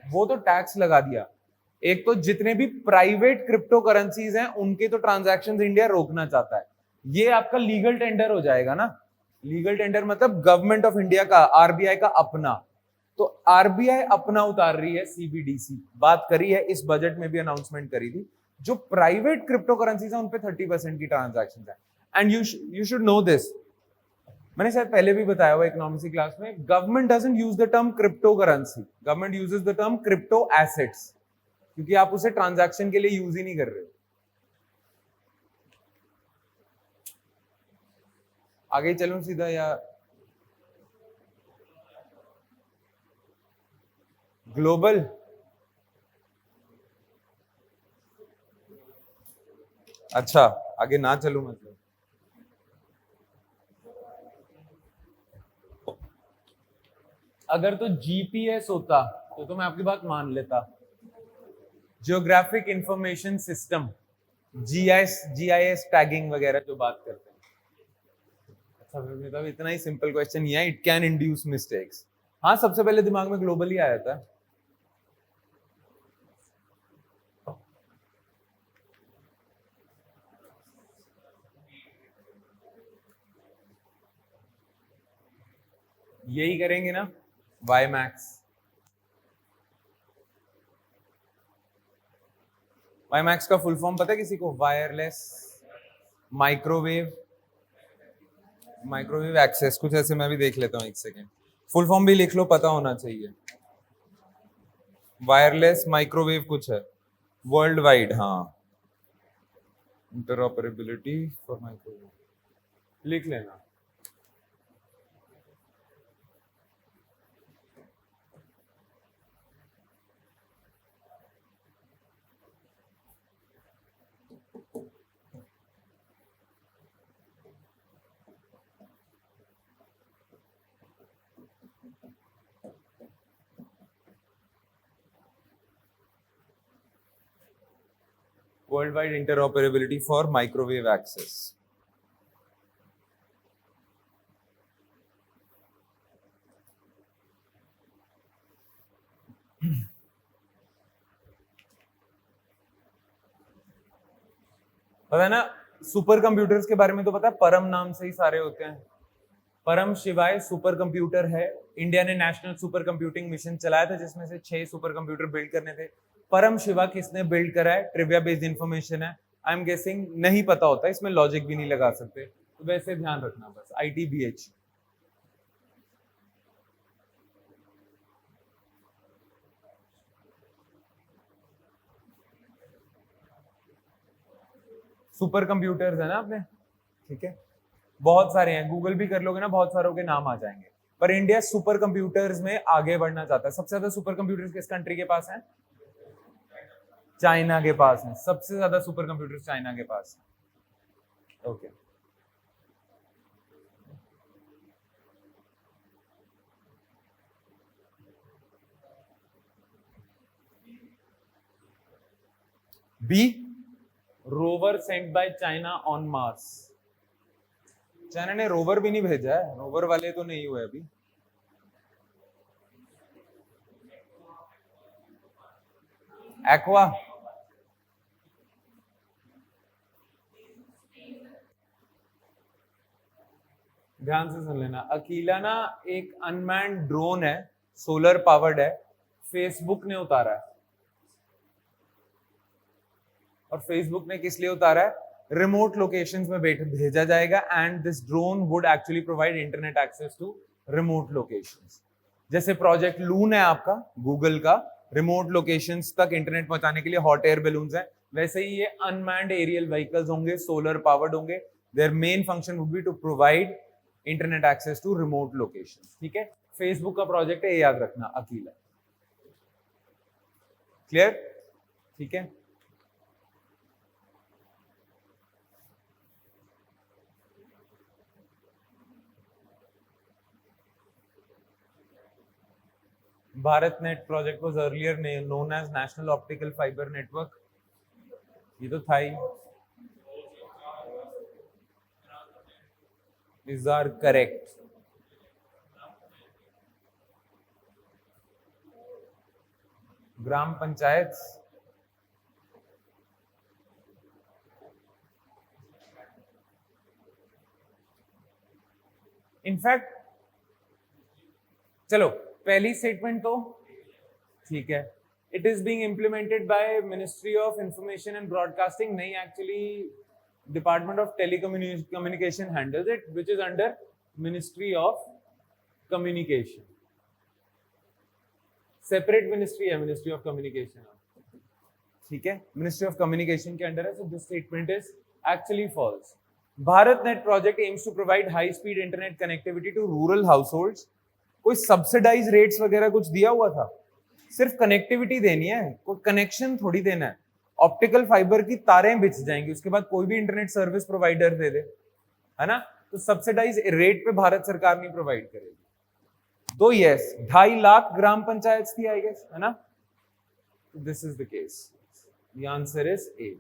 वो तो टैक्स लगा दिया। एक तो जितने भी प्राइवेट क्रिप्टो करेंसीज हैं उनके तो ट्रांजैक्शंस इंडिया रोकना चाहता है, ये आपका लीगल टेंडर हो जाएगा ना। लीगल टेंडर मतलब गवर्नमेंट ऑफ इंडिया का, आरबीआई का अपना। तो आरबीआई अपना उतार रही है, सीबीडीसी बात करी है, इस बजट में भी अनाउंसमेंट करी थी। जो प्राइवेट क्रिप्टो करेंसीज है उन पे 30% की ट्रांजैक्शंस है। And you should know this, मैंने शायद पहले भी बताया हुआ इकोनॉमिक्स क्लास में, government doesn't use the term crypto currency, government uses the term crypto assets, क्योंकि आप उसे ट्रांजैक्शन के लिए यूज ही नहीं कर रहे हो। आगे चलूं सीधा या ग्लोबल? अच्छा, आगे ना चलूं मतलब? अगर तो जीपीएस होता तो मैं आपकी बात मान लेता। Geographic information system, GIS tagging वगैरह जो बात करते हैं। अच्छा मतलब इतना ही सिंपल क्वेश्चन ही है, इट कैन इंड्यूस मिस्टेक्स। हाँ, सबसे पहले दिमाग में ग्लोबल ही आया था। यही करेंगे ना, वाई मैक्स। वाई मैक्स का फुल फॉर्म पता है किसी को? वायरलेस माइक्रोवेव एक्सेस, कुछ ऐसे। मैं भी देख लेता हूँ, एक सेकेंड। फुल फॉर्म भी लिख लो, पता होना चाहिए। वायरलेस माइक्रोवेव कुछ है, वर्ल्ड वाइड। हाँ, इंटरऑपरेबिलिटी फॉर माइक्रोवेव, लिख लेना। Worldwide interoperability for microwave access. पता है ना, सुपर कंप्यूटर्स के बारे में तो पता है, परम नाम से ही सारे होते हैं। परम शिवाय सुपर कंप्यूटर है। इंडिया ने नेशनल सुपर कंप्यूटिंग मिशन चलाया था, जिसमें से 6 सुपर कंप्यूटर बिल्ड करने थे। परम शिवा किसने बिल्ड करा है? ट्रिविया बेस्ड इंफॉर्मेशन है। आई एम गेसिंग नहीं पता होता, इसमें लॉजिक भी नहीं लगा सकते, तो वैसे ध्यान रखना बस। ITBH। सुपर कंप्यूटर्स है ना आपने, ठीक है, बहुत सारे हैं, गूगल भी कर लोगे ना, बहुत सारों के नाम आ जाएंगे। पर इंडिया सुपर कंप्यूटर्स में आगे बढ़ना चाहता है। सबसे ज्यादा सुपर कंप्यूटर्स किस कंट्री के पास हैं? चाइना के पास हैं। सबसे ज्यादा सुपर कंप्यूटर्स चाइना के पास हैं। Okay, B, rover sent by China on Mars. China ने रोवर भी नहीं भेजा है, रोवर वाले तो नहीं हुए अभी। एक्वा, ध्यान से सुन लेना। अकीला ना एक अनमैन्ड ड्रोन है, सोलर पावर्ड है, फेसबुक ने उतारा है। और फेसबुक ने किस लिए उतारा है? रिमोट लोकेशंस में भेजा जाएगा, and this drone would actually provide internet access to remote locations. जैसे प्रोजेक्ट लून है आपका गूगल का, रिमोट लोकेशंस तक इंटरनेट पहुंचाने के लिए हॉट एयर बैलून्स है, वैसे ही ये अनमैन्ड एरियल व्हीकल्स होंगे, सोलर पावर्ड होंगे। Their main function would be to provide internet access to remote locations. ठीक है, फेसबुक का प्रोजेक्ट है, ये याद रखना, अकीला। क्लियर? ठीक है, Bharat net project was earlier known as National Optical Fibre Network. ये तो था ही। These are correct. Gram panchayat, in fact चलो पहली स्टेटमेंट तो ठीक है, it is being implemented by Ministry of Information and Broadcasting. नहीं, actually Department of Telecommunication handles it, which is under Ministry of Communication. Separate ministry है, मिनिस्ट्री ऑफ कम्युनिकेशन। ठीक है, Ministry of Communication के under है। So this statement is actually false. Bharat net project aims to provide high speed internet connectivity to rural households. कोई subsidise rates वगैरह कुछ दिया हुआ था? सिर्फ कनेक्टिविटी देनी है, कोई कनेक्शन थोड़ी देना है। ऑप्टिकल फाइबर की तारें बिछ जाएंगी, उसके बाद कोई भी इंटरनेट सर्विस प्रोवाइडर दे दे, है ना? तो सब्सिडाइज रेट पे भारत सरकार नहीं प्रोवाइड करेगी। तो यस, 2.5 लाख ग्राम पंचायत थी, आई गेस, है ना? This is the case. The answer is A,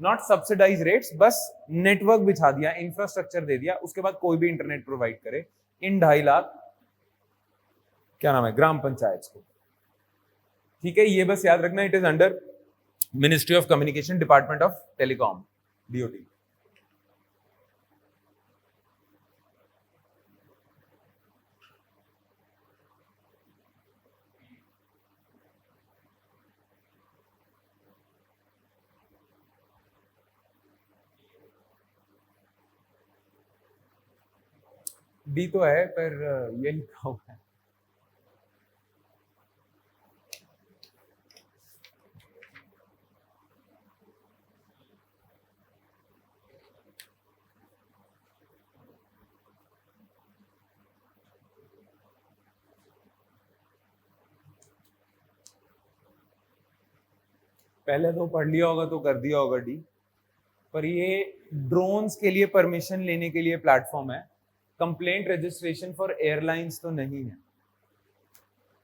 not subsidise rates, बस नेटवर्क बिछा दिया, इंफ्रास्ट्रक्चर दे दिया, उसके बाद कोई भी इंटरनेट प्रोवाइड करे इन 2.5 लाख क्या नाम है ग्राम पंचायत को। ठीक है, ये बस याद रखना, it is under Ministry of communication, department of telecom, DOT। D तो है पर ये लिखा हुआ है। पहले तो पढ़ लिया होगा तो कर दिया होगा डी, पर ये ड्रोन्स के लिए परमिशन लेने के लिए प्लेटफॉर्म है, कंप्लेंट रजिस्ट्रेशन फॉर एयरलाइंस तो नहीं है।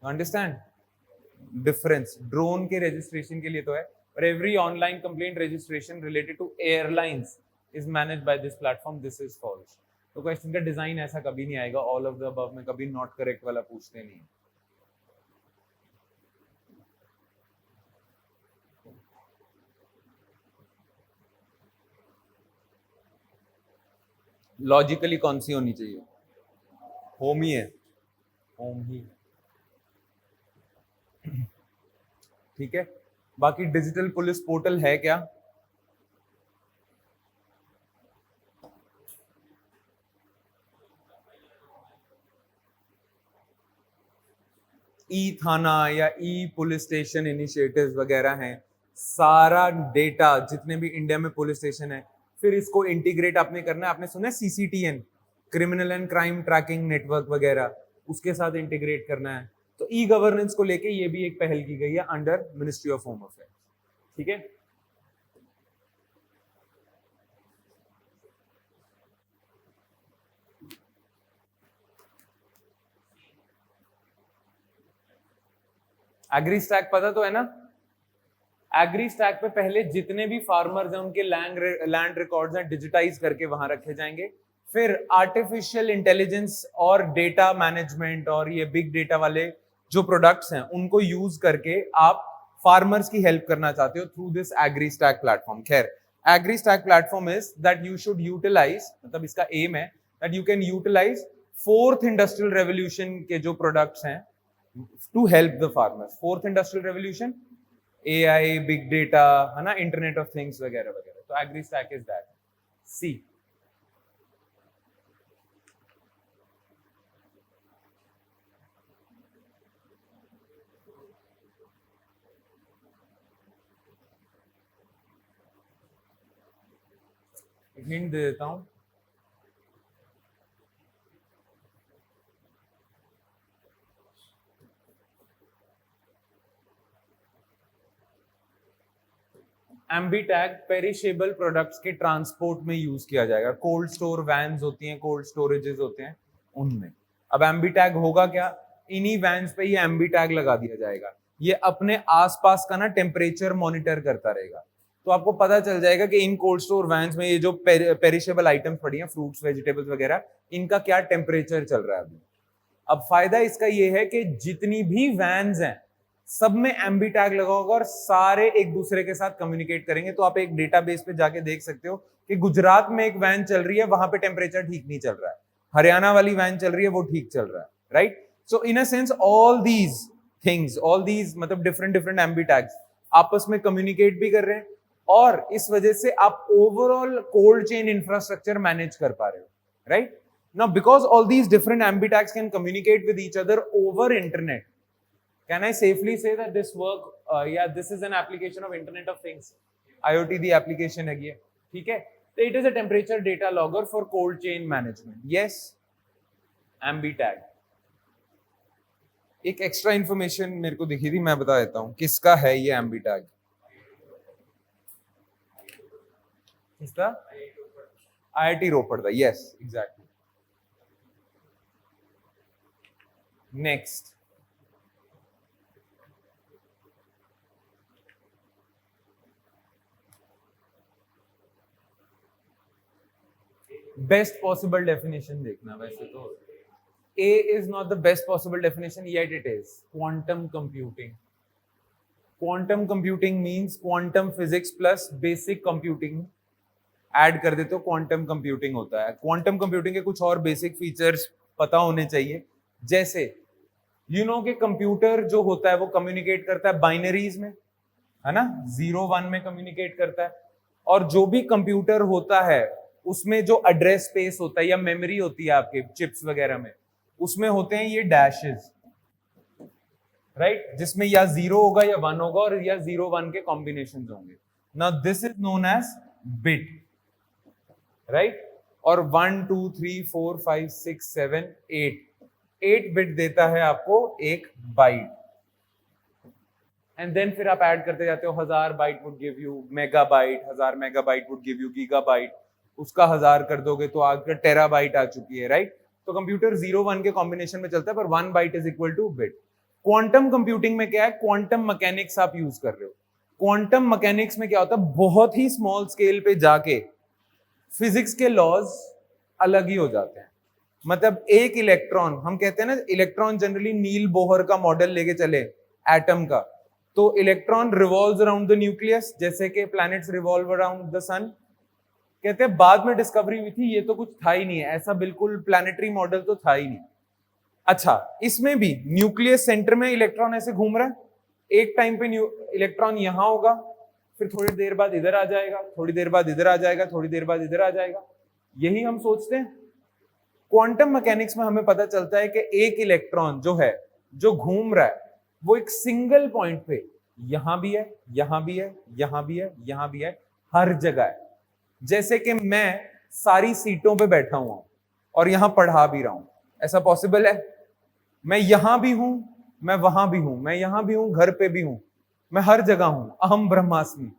Understand difference? ड्रोन के रजिस्ट्रेशन के लिए तो है, पर every online complaint registration related to airlines is managed by this platform. This is false. तो क्वेश्चन का डिजाइन ऐसा कभी नहीं आएगा, ऑल ऑफ द अबव में कभी नॉट करेक्ट वाला पूछते नहीं है। लॉजिकली कौन सी होनी चाहिए? होम ही है, होम ही। ठीक है, बाकी डिजिटल पुलिस पोर्टल है क्या? ई थाना या ई पुलिस स्टेशन इनिशिएटिव्स वगैरह हैं, सारा डेटा जितने भी इंडिया में पुलिस स्टेशन है, फिर इसको इंटीग्रेट आपने करना है। आपने सुना है CCTN, criminal and crime tracking network वगैरह, उसके साथ इंटीग्रेट करना है। तो ई गवर्नेंस को लेके ये भी एक पहल की गई है under Ministry of home affairs. ठीक है, एग्री स्टैक पता तो है ना? एग्री स्टैक पे पहले जितने भी फार्मर्स हैं उनके लैंड रिकॉर्ड्स हैं डिजिटाइज करके वहां रखे जाएंगे। फिर आर्टिफिशियल इंटेलिजेंस और डेटा मैनेजमेंट और ये बिग डेटा वाले जो प्रोडक्ट्स हैं उनको यूज करके आप फार्मर्स की हेल्प करना चाहते हो through this agri stack platform. खैर, agri stack platform is that you should utilise, मतलब इसका एम है that you can utilise fourth industrial revolution के जो प्रोडक्ट्स हैं to help the farmers. Fourth industrial revolution, AI, big data, है ना, internet of things वगैरह वगैरह। तो agri stack is that. See, hint दे देता हूं, एम्बीटैग पेरिशेबल प्रोडक्ट्स के ट्रांसपोर्ट में यूज किया जाएगा। कोल्ड स्टोर वैन्स होती हैं, कोल्ड स्टोरेजेस होते हैं उनमें। अब एम्बीटैग होगा क्या? इन्हीं वैन्स पे ये एम्बीटैग लगा दिया जाएगा। ये अपने आसपास का ना टेम्परेचर मॉनिटर करता रहेगा, तो आपको पता चल जाएगा कि इन कोल्ड स्टोर वैन्स में ये जो पेरिशेबल आइटम्स पड़ी हैं, फ्रूट्स, वेजिटेबल्स वगैरह, इनका क्या टेम्परेचर चल रहा है अभी। अब फायदा इसका ये है कि जितनी भी वैन्स हैं सब में एम्बी टैग लगा होगा और सारे एक दूसरे के साथ कम्युनिकेट करेंगे। तो आप एक डेटाबेस पे जाके देख सकते हो कि गुजरात में एक वैन चल रही है, वहां पे टेम्परेचर ठीक नहीं चल रहा है, हरियाणा वाली वैन चल रही है वो ठीक चल रहा है, right? So in a sense all these things, all these मतलब डिफरेंट डिफरेंट एम्बी टैग्स आपस में कम्युनिकेट भी कर रहे हैं, और इस वजह से आप overall cold chain infrastructure manage कर पा रहे हो, right? Now, because all these different ambi tags can communicate with each other over internet, can I safely say that this work, this is an application of Internet of Things, IoT the application है ये, ठीक है? So it is a temperature data logger for cold chain management. Yes, ambi tag. एक extra information मेरे को दिखी थी, मैं बता देता हूँ किसका है ये ambi tag. किसका? IIT रोपड़ का. Yes, exactly. Next, best possible definition देखना। वैसे तो A is not the best possible definition, yet it is. Quantum computing. Quantum computing means quantum physics plus basic computing add कर देते हो, क्वांटम कंप्यूटिंग होता है। क्वांटम कंप्यूटिंग के कुछ और बेसिक फीचर्स पता होने चाहिए, जैसे यू नो कि कंप्यूटर जो होता है वो कम्युनिकेट करता है बाइनरीज में, है ना, 0 1 में कम्युनिकेट करता है। और जो भी कंप्यूटर होता है उसमें जो एड्रेस स्पेस होता है या मेमोरी होती है आपके चिप्स वगैरह में, उसमें होते हैं ये डैशेस, राइट, जिसमें या 0 होगा या 1 होगा और या 0 1 के कॉम्बिनेशन होंगे. Now this is known as bit, right. और 1 2 3 4 5 6 7 8 बिट देता है आपको एक बाइट. एंड देन फिर आप ऐड करते जाते हो, 1000 byte would give you megabyte, 1000 megabyte would give you gigabyte, उसका 1000 कर दोगे तो आगे टेराबाइट आ चुकी है, राइट. तो कंप्यूटर 0 1 के कॉम्बिनेशन में चलता है, पर 1 byte is equal to bit. Quantum computing में क्या है, क्वांटम मैकेनिक्स आप यूज कर रहे हो. क्वांटम मैकेनिक्स में क्या होता है, बहुत ही स्मॉल स्केल पे जाके फिजिक्स के लॉज अलग ही हो जाते हैं. मतलब एक इलेक्ट्रॉन, हम कहते हैं ना इलेक्ट्रॉन जनरली नील बोहर का मॉडल लेके चले एटम का, तो electron revolves around the nucleus, जैसे कि प्लैनेट्स रिवॉल्व अराउंड द सन. कहते हैं बाद में डिस्कवरी हुई थी, ये तो कुछ था ही नहीं है, ऐसा बिल्कुल प्लैनेटरी मॉडल तो था ही नहीं. अच्छा, इसमें भी न्यूक्लियस सेंटर में इलेक्ट्रॉन ऐसे घूम रहा है, एक टाइम पे इलेक्ट्रॉन यहां होगा, फिर थोड़ी देर बाद इधर आ जाएगा, थोड़ी देर बाद इधर आ जाएगा, थोड़ी देर बाद इधर आ जाएगा. यही हम सोचते हैं. क्वांटम मैकेनिक्स में हमें पता चलता है कि एक इलेक्ट्रॉन जो है, जो घूम रहा है, वो एक सिंगल पॉइंट पे यहां भी है, यहां भी है, यहां भी है, यहां भी है, हर जगह है. जैसे कि मैं सारी सीटों पे बैठा हुआ हूं और यहां पढ़ा भी रहा हूं, ऐसा पॉसिबल है? मैं यहां भी हूं, मैं वहां भी हूं, मैं यहां भी हूं, घर पे भी हूं, मैं हर जगह हूं, अहम ब्रह्मास्मि.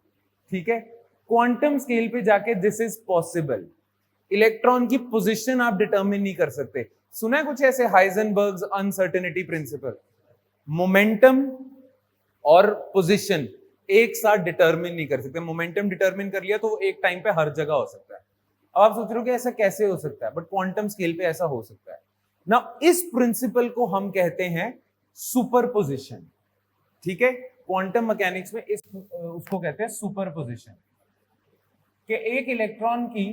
ठीक है, क्वांटम स्केल पे जाके दिस इज पॉसिबल. इलेक्ट्रॉन की पोजीशन आप डिटरमिन नहीं कर सकते. सुना है कुछ ऐसे हाइजेनबर्ग्स अनसर्टेनिटी प्रिंसिपल? मोमेंटम और पोजीशन एक साथ डिटरमिन नहीं कर सकते. मोमेंटम डिटरमिन कर लिया तो वो एक टाइम पे हर जगह हो सकता है. अब आप सोच रहे हो कि ऐसा कैसे हो सकता है, बट क्वांटम स्केल पे ऐसा हो सकता है ना. इस प्रिंसिपल को हम कहते हैं सुपरपोजिशन. ठीक है, क्वांटम मैकेनिक्स में उसको कहते हैं सुपरपोजिशन, कि एक इलेक्ट्रॉन की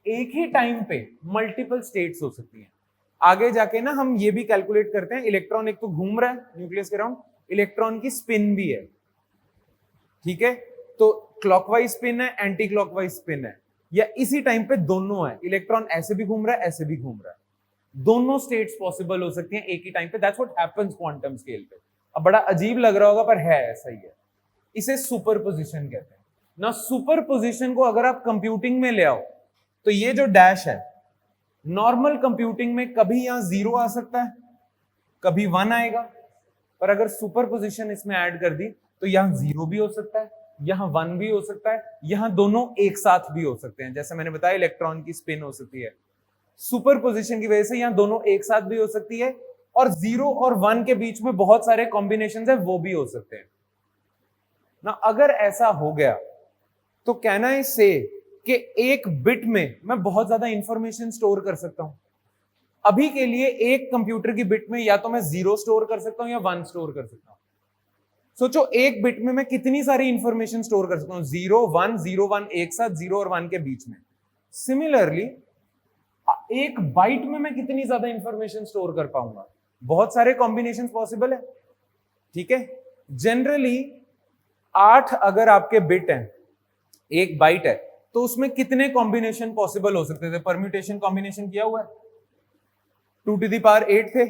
एक ही टाइम पे मल्टीपल स्टेट्स हो सकती हैं. आगे जाके ना हम ये भी कैलकुलेट करते हैं, इलेक्ट्रॉन एक तो घूम रहा है न्यूक्लियस के अराउंड, इलेक्ट्रॉन की स्पिन भी है. ठीक है, तो क्लॉकवाइज स्पिन है, एंटी क्लॉकवाइज स्पिन है, या इसी टाइम पे दोनों है, इलेक्ट्रॉन ऐसे भी घूम रहा है, ऐसे भी घूम रहा है. दोनों स्टेट्स पॉसिबल हो सकती हैं एक ही टाइम पे. That's what happens quantum scale पे. अब बड़ा अजीब लग रहा होगा, पर है, ऐसा ही है. इसे सुपरपोजिशन कहते हैं ना. सुपरपोजिशन को अगर आप कंप्यूटिंग में ले आओ, तो ये जो डैश है, नॉर्मल कंप्यूटिंग में कभी यहां 0 आ सकता है, कभी 1 आएगा, पर अगर सुपरपोजिशन इसमें ऐड कर दी तो यहां 0 भी हो सकता है, यहां 1 भी हो सकता है, यहां दोनों एक साथ भी हो सकते हैं. जैसे मैंने बताया इलेक्ट्रॉन की स्पिन हो सकती है, सुपरपोजिशन की वजह से यहां दोनों एक साथ भी हो सकती है, और 0 और 1 के बीच में बहुत सारे कॉम्बिनेशंस है, वो भी हो सकते हैं ना. अगर ऐसा हो गया तो कैन आई से कि एक बिट में मैं बहुत ज्यादा इंफॉर्मेशन स्टोर कर सकता हूं. अभी के लिए एक कंप्यूटर की बिट में या तो मैं 0 स्टोर कर सकता हूं या 1 स्टोर कर सकता हूं. सोचो एक बिट में मैं कितनी सारी इंफॉर्मेशन स्टोर कर सकता हूं. 0 1 एक साथ, 0 और 1 के बीच में. सिमिलरली एक बाइट में मैं कितनी ज्यादा इंफॉर्मेशन स्टोर कर पाऊंगा. बहुत सारे कॉम्बिनेशन पॉसिबल है. ठीक है, जनरली 8 अगर आपके बिट हैं, एक बाइट है, तो उसमें कितने कॉम्बिनेशन पॉसिबल हो सकते थे? परम्यूटेशन कॉम्बिनेशन किया हुआ है, 2 टू द पावर 8 थे.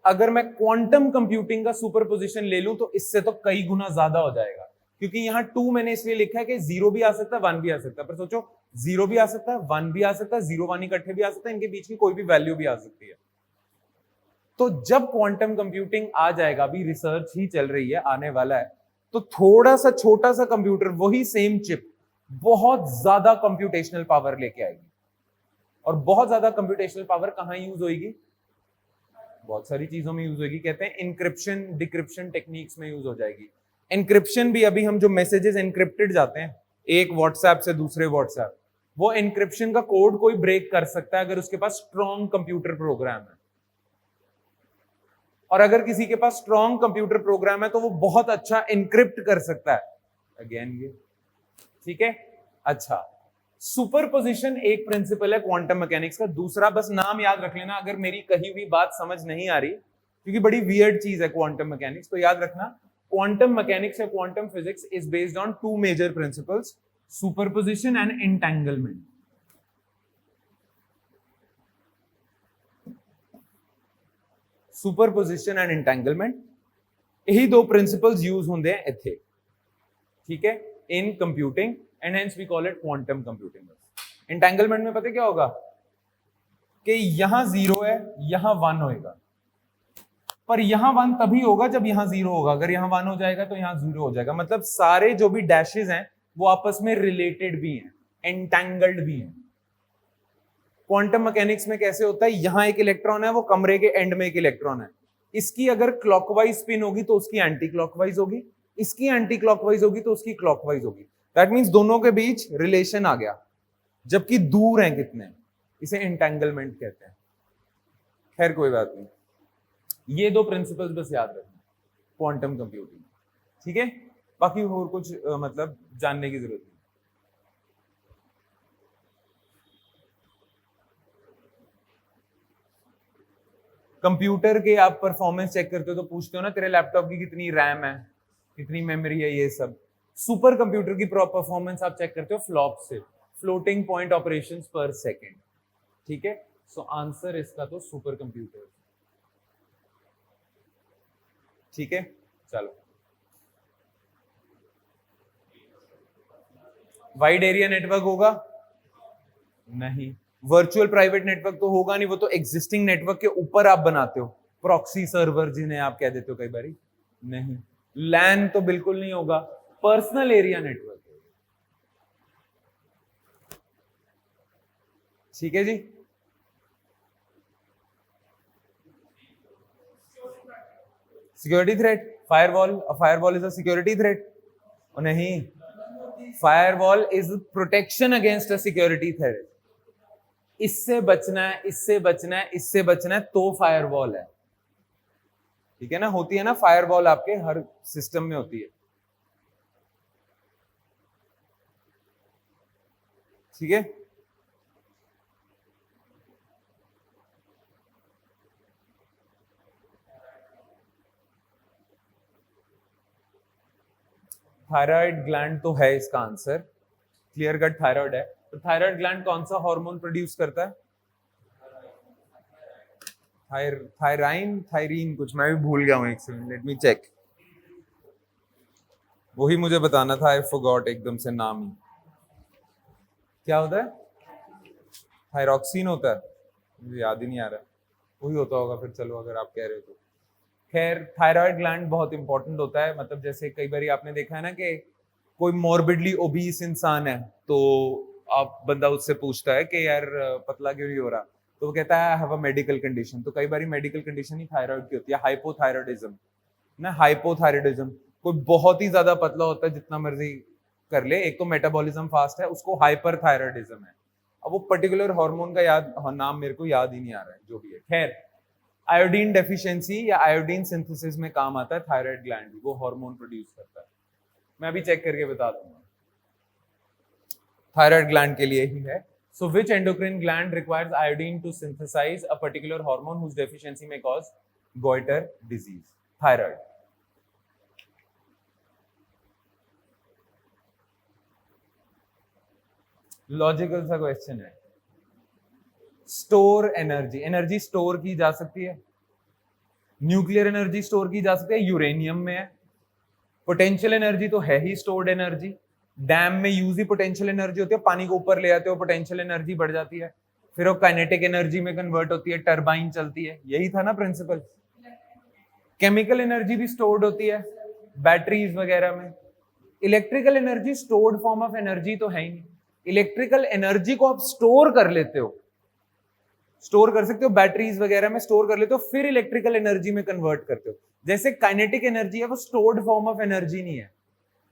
अगर मैं क्वांटम कंप्यूटिंग का सुपरपोजिशन ले लूं तो इससे तो कई गुना ज्यादा हो जाएगा, क्योंकि यहां 2 मैंने इसलिए लिखा है कि 0 भी आ सकता है, 1 भी आ सकता है. पर सोचो 0 भी आ सकता है, 1 भी आ सकता है, 0 1 इकट्ठे भी आ सकता है, इनके बीच की कोई भी वैल्यू भी आ सकती है. तो जब क्वांटम कंप्यूटिंग आ जाएगा, अभी रिसर्च ही चल रही है, आने वाला है, तो थोड़ा सा छोटा सा कंप्यूटर, वही सेम चिप, बहुत ज्यादा कंप्यूटेशनल पावर लेके आएगी. और बहुत ज्यादा कंप्यूटेशनल पावर कहां यूज होगी? बहुत सारी चीजों में यूज होगी. कहते हैं इंक्रिप्शन डिक्रिप्शन टेक्निक्स में यूज हो जाएगी. इंक्रिप्शन भी, अभी हम जो मैसेजेस एनक्रिप्टेड जाते हैं एक व्हाट्सएप से दूसरे व्हाट्सएप, वो इंक्रिप्शन का कोड कोई ब्रेक कर सकता है अगर उसके पास स्ट्रॉन्ग कंप्यूटर प्रोग्राम है. और अगर किसी के पास स्ट्रॉन्ग कंप्यूटर प्रोग्राम है तो वो बहुत अच्छा एनक्रिप्ट कर सकता है. अगेन ये ठीक है. अच्छा, सुपरपोजिशन एक प्रिंसिपल है क्वांटम मैकेनिक्स का. दूसरा, बस नाम याद रख लेना अगर मेरी कही हुई बात समझ नहीं आ रही, क्योंकि बड़ी वियर्ड चीज है क्वांटम मैकेनिक्स. तो याद रखना, क्वांटम मैकेनिक्स या quantum physics is based on 2 major principles, superposition and entanglement. Superposition and entanglement, यही दो प्रिंसिपल्स यूज होंगे हैं इथे, ठीक है, in computing, and hence we call it quantum computing. Entanglement में पता क्या होगा कि यहां 0 है, यहां 1 होएगा, पर यहां 1 तभी होगा जब यहां 0 होगा। अगर यहां 1 हो जाएगा तो यहां 0 हो जाएगा। मतलब सारे जो भी डैशेस हैं वो आपस में रिलेटेड भी हैं, एंटेंगल्ड भी हैं। क्वांटम मैकेनिक्स में कैसे होता है, यहां एक इलेक्ट्रॉन है, वो कमरे के एंड में एक इलेक्ट्रॉन है, इसकी अगर क्लॉकवाइज स्पिन होगी तो उसकी एंटी क्लॉकवाइज होगी, इसकी एंटी क्लॉकवाइज होगी तो उसकी क्लॉकवाइज होगी। दैट मींस दोनों के बीच रिलेशन आ गया, जबकि दूर हैं कितने, इसे एंटेंगलमेंट कहते हैं। खैर कोई बात नहीं, ये दो प्रिंसिपल्स बस याद रखना क्वांटम कंप्यूटिंग, ठीक है। बाकी और कुछ मतलब जानने की जरूरत नहीं। कंप्यूटर के आप परफॉर्मेंस चेक करते हो तो पूछते हो ना तेरे लैपटॉप की कितनी रैम है, कितनी मेमोरी है, ये सब। सुपर कंप्यूटर की परफॉर्मेंस आप चेक करते हो फ्लॉप से, फ्लोटिंग पॉइंट ऑपरेशंस पर सेकंड, ठीक है। सो आंसर इसका तो सुपर कंप्यूटर, ठीक है। चलो, वाइड एरिया नेटवर्क होगा नहीं, वर्चुअल प्राइवेट नेटवर्क तो होगा नहीं, वो तो एग्जिस्टिंग नेटवर्क के ऊपर आप बनाते हो, प्रॉक्सी सर्वर जिन्हें आप कह देते हो कई बारी, नहीं। लैन तो बिल्कुल नहीं होगा, पर्सनल एरिया नेटवर्क, ठीक है जी। Security threat, firewall, firewall is a security threat? नहीं, firewall is protection against a security threat. इससे बचना है, इससे बचना है, इससे बचना है तो फायरवॉल है, ठीक है ना। होती है ना फायरवॉल, आपके हर सिस्टम में होती है, ठीक है। थायराइड ग्लैंड तो है इसका आंसर, क्लियर कट थायराइड है। तो थायराइड ग्लैंड कौन सा हार्मोन प्रोड्यूस करता है? थायराइन, थायरीन, कुछ मैं भी भूल गया हूं, एक सेकंड, लेट मी चेक। वही मुझे बताना था, आई फॉरगॉट एकदम से नाम ही। क्या होता है? थायरॉक्सिन होता है, मुझे याद ही नहीं आ रहा, वही होता होगा फिर। चलो अगर आप कह रहे हो तो खैर, थायराइड ग्लैंड बहुत इंपॉर्टेंट होता है। मतलब जैसे कई बार आपने देखा है ना कि कोई मॉर्बिडली ओबीस इंसान है, तो आप बंदा उससे पूछता है कि यार पतला क्यों नहीं हो रहा, तो वो कहता है I have a medical condition. तो कई बार मेडिकल कंडीशन ही थायराइड की होती है, हाइपोथायराइडिज्म ना, हाइपोथायराइडिज्म। कोई बहुत ही ज्यादा पतला होता है, जितना मर्जी कर ले, एक तो मेटाबॉलिज्म फास्ट है, उसको हाइपरथायराइडिज्म है। अब वो पर्टिकुलर हार्मोन का नाम मेरे को याद ही नहीं आ रहा है, जो भी है। खैर, आयोडीन डेफिशिएंसी या आयोडीन सिंथेसिस में काम आता है थायराइड ग्लैंड, वो हार्मोन प्रोड्यूस करता है। मैं अभी चेक करके बता दूंगा, थायराइड ग्लैंड के लिए ही है। So which endocrine gland requires iodine to synthesise a particular hormone whose deficiency में cause goitre disease? Thyroid. Logical सा क्वेश्चन है। स्टोर एनर्जी, एनर्जी स्टोर की जा सकती है, न्यूक्लियर एनर्जी स्टोर की जा सकती है, यूरेनियम में है। पोटेंशियल एनर्जी तो है ही स्टोर्ड एनर्जी, डैम में यूज ही पोटेंशियल एनर्जी होती है, पानी को ऊपर ले आते हो, पोटेंशियल एनर्जी बढ़ जाती है, फिर वो काइनेटिक एनर्जी में कन्वर्ट होती है, टरबाइन चलती है, यही था ना प्रिंसिपल। केमिकल एनर्जी भी स्टोर्ड होती है बैटरीज वगैरह में। Electrical energy stored form of energy तो है ही नहीं। इलेक्ट्रिकल एनर्जी को आप स्टोर कर लेते हो, स्टोर कर सकते हो बैटरीज वगैरह में, स्टोर कर लेते हो, फिर इलेक्ट्रिकल एनर्जी में कन्वर्ट करते हो। जैसे काइनेटिक एनर्जी है, वो स्टोर्ड फॉर्म ऑफ एनर्जी नहीं है।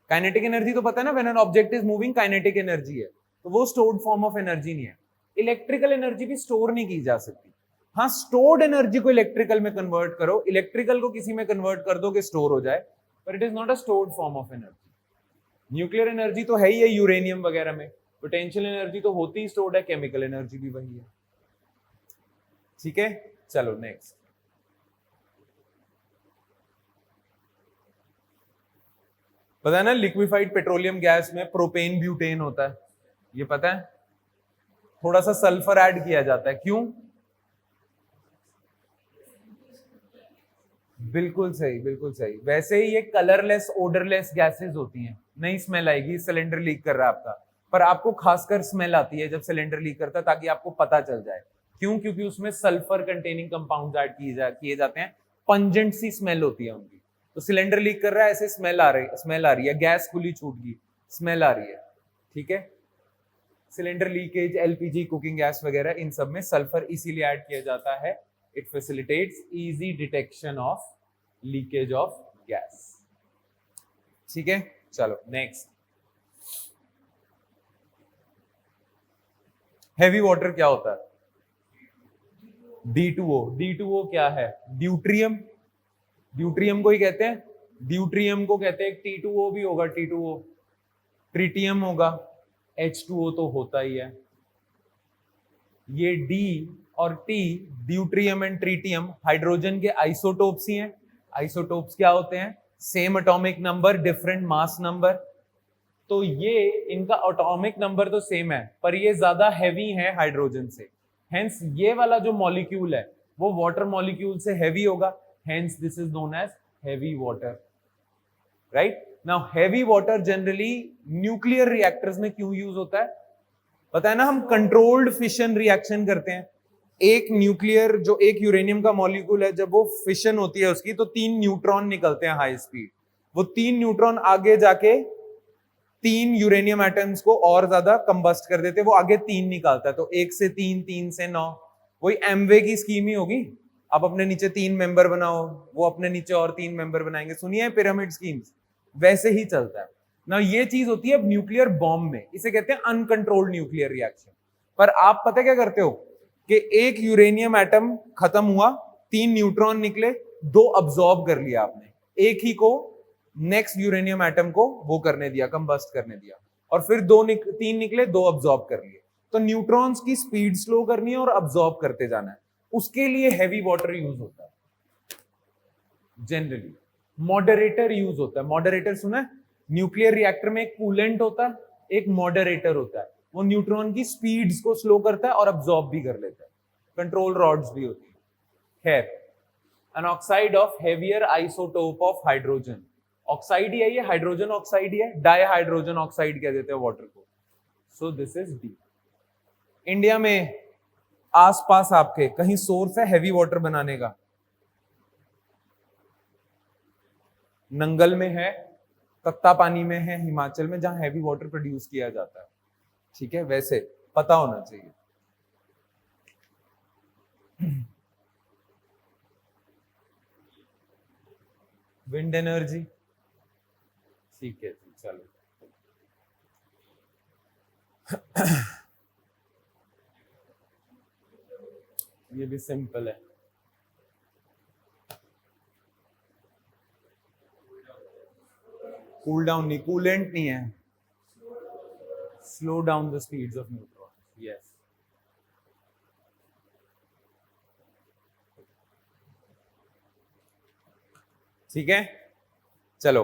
काइनेटिक एनर्जी तो पता है ना, when an object is moving, kinetic energy है, तो वो स्टोर्ड फॉर्म ऑफ एनर्जी नहीं है। इलेक्ट्रिकल एनर्जी भी स्टोर नहीं की जा सकती। हाँ, स्टोर्ड एनर्जी को इलेक्ट्रिकल में कन्वर्ट करो, इलेक्ट्रिकल को किसी में कन्वर्ट कर दो कि स्टोर हो जाए, पर it is not a stored form of energy. Nuclear energy तो है ही है यूरेनियम वगैरह में, पोटेंशियल एनर्जी तो होती ही स्टोर्ड है, केमिकल एनर्जी भी वही है, ठीक है। चलो नेक्स्ट। पता है ना, लिक्विफाइड पेट्रोलियम गैस में प्रोपेन ब्यूटेन होता है, ये पता है। थोड़ा सा सल्फर ऐड किया जाता है, क्यों? बिल्कुल सही, बिल्कुल सही। वैसे ही ये कलरलेस ओडरलेस गैसेस होती हैं, नहीं स्मेल आएगी, सिलेंडर लीक कर रहा है आपका, पर आपको खासकर स्मेल आती है जब सिलेंडर लीक करता है, ताकि आपको पता चल जाए। क्यों? क्योंकि उसमें सल्फर कंटेनिंग कंपाउंड्स ऐड किए जाते हैं, पंजेंट सी स्मेल होती है उनकी। तो सिलेंडर लीक कर रहा है, ऐसे स्मेल आ रही है, गैस खुली छूट गई, स्मेल आ रही है, ठीक है। Cylinder leakage, LPG, cooking gas वगैरह, इन सब में सल्फर इसीलिए ऐड किया जाता है, it facilitates easy detection of leakage of gas. ठीक है, चलो नेक्स्ट। हैवी वाटर क्या होता है? D2O। D2O क्या है? ड्यूट्रियम। ड्यूट्रियम को ही कहते हैं, ड्यूट्रियम को कहते हैं। T2O भी होगा, T2O। ट्रिटियम होगा, H2O तो होता ही है। ये D और T, deuterium and tritium, hydrogen के आइसोटोप्स ही हैं। आइसोटोप्स क्या होते हैं? Same atomic number, different mass number. तो ये इनका एटॉमिक नंबर तो सेम है, पर ये ज्यादा हैवी है हाइड्रोजन से। हेंस ये वाला जो मॉलिक्यूल है वो वाटर मॉलिक्यूल से हैवी होगा, hence this is known as heavy water, right. Now heavy water generally nuclear reactors में क्यों यूज होता है? पता है ना, हम कंट्रोल्ड फिशन रिएक्शन करते हैं। एक न्यूक्लियर, जो एक यूरेनियम का मॉलिक्यूल है, जब वो फिशन होती है उसकी, तो 3 न्यूट्रॉन निकलते हैं हाई स्पीड। वो 3 न्यूट्रॉन आगे जाके 3 यूरेनियम एटम्स को और ज्यादा कंबस्ट कर देते हैं, वो आगे 3 निकालता है। तो 1 से 3, 3 से 9, वही एमवे की स्कीम ही होगी। आप अपने नीचे 3 मेंबर बनाओ, वो अपने नीचे और 3 मेंबर बनाएंगे। सुनिए पिरामिड स्कीम्स, वैसे ही चलता है ना। ये चीज होती है न्यूक्लियर बॉम्ब में, इसे कहते हैं अनकंट्रोल्ड न्यूक्लियर रिएक्शन। पर आप पता क्या करते हो कि एक यूरेनियम एटम खत्म हुआ, 3 न्यूट्रॉन निकले, 2 अब्सॉर्ब कर लिया आपने, एक ही को नेक्स्ट यूरेनियम एटम को वो करने दिया, कंबस्ट करने दिया, और फिर 3 निकले, 2 अब्सॉर्ब कर लिए। तो न्यूट्रॉन्स की स्पीड स्लो करनी है और अब्सॉर्ब करते जाना है, उसके लिए हैवी वाटर यूज होता है। जनरली मॉडरेटर यूज होता है। मॉडरेटर सुना है? न्यूक्लियर रिएक्टर में एक कूलेंट होता है, एक मॉडरेटर होता है, वो न्यूट्रॉन की स्पीड्स को स्लो करता है और अब्सॉर्ब भी कर लेता है। कंट्रोल रॉड्स भी होती है। खैर, an oxide of heavier isotope of hydrogen, oxide ही है ये, हाइड्रोजन ऑक्साइड ही है, डाई हाइड्रोजन ऑक्साइड कह देते हैं वाटर को। सो दिस इज डी। इंडिया में आसपास आपके कहीं सोर्स है हैवी वाटर बनाने का? नंगल में है, तत्तापानी में है, हिमाचल में, जहां हैवी वाटर प्रोड्यूस किया जाता है। ठीक है, वैसे पता होना चाहिए। विंड एनर्जी, ठीक है जी, चलो। ये भी सिंपल है। कूल डाउन नहीं, कूलेंट नहीं है, slow down the speeds of neutron. Yes, ठीक है, चलो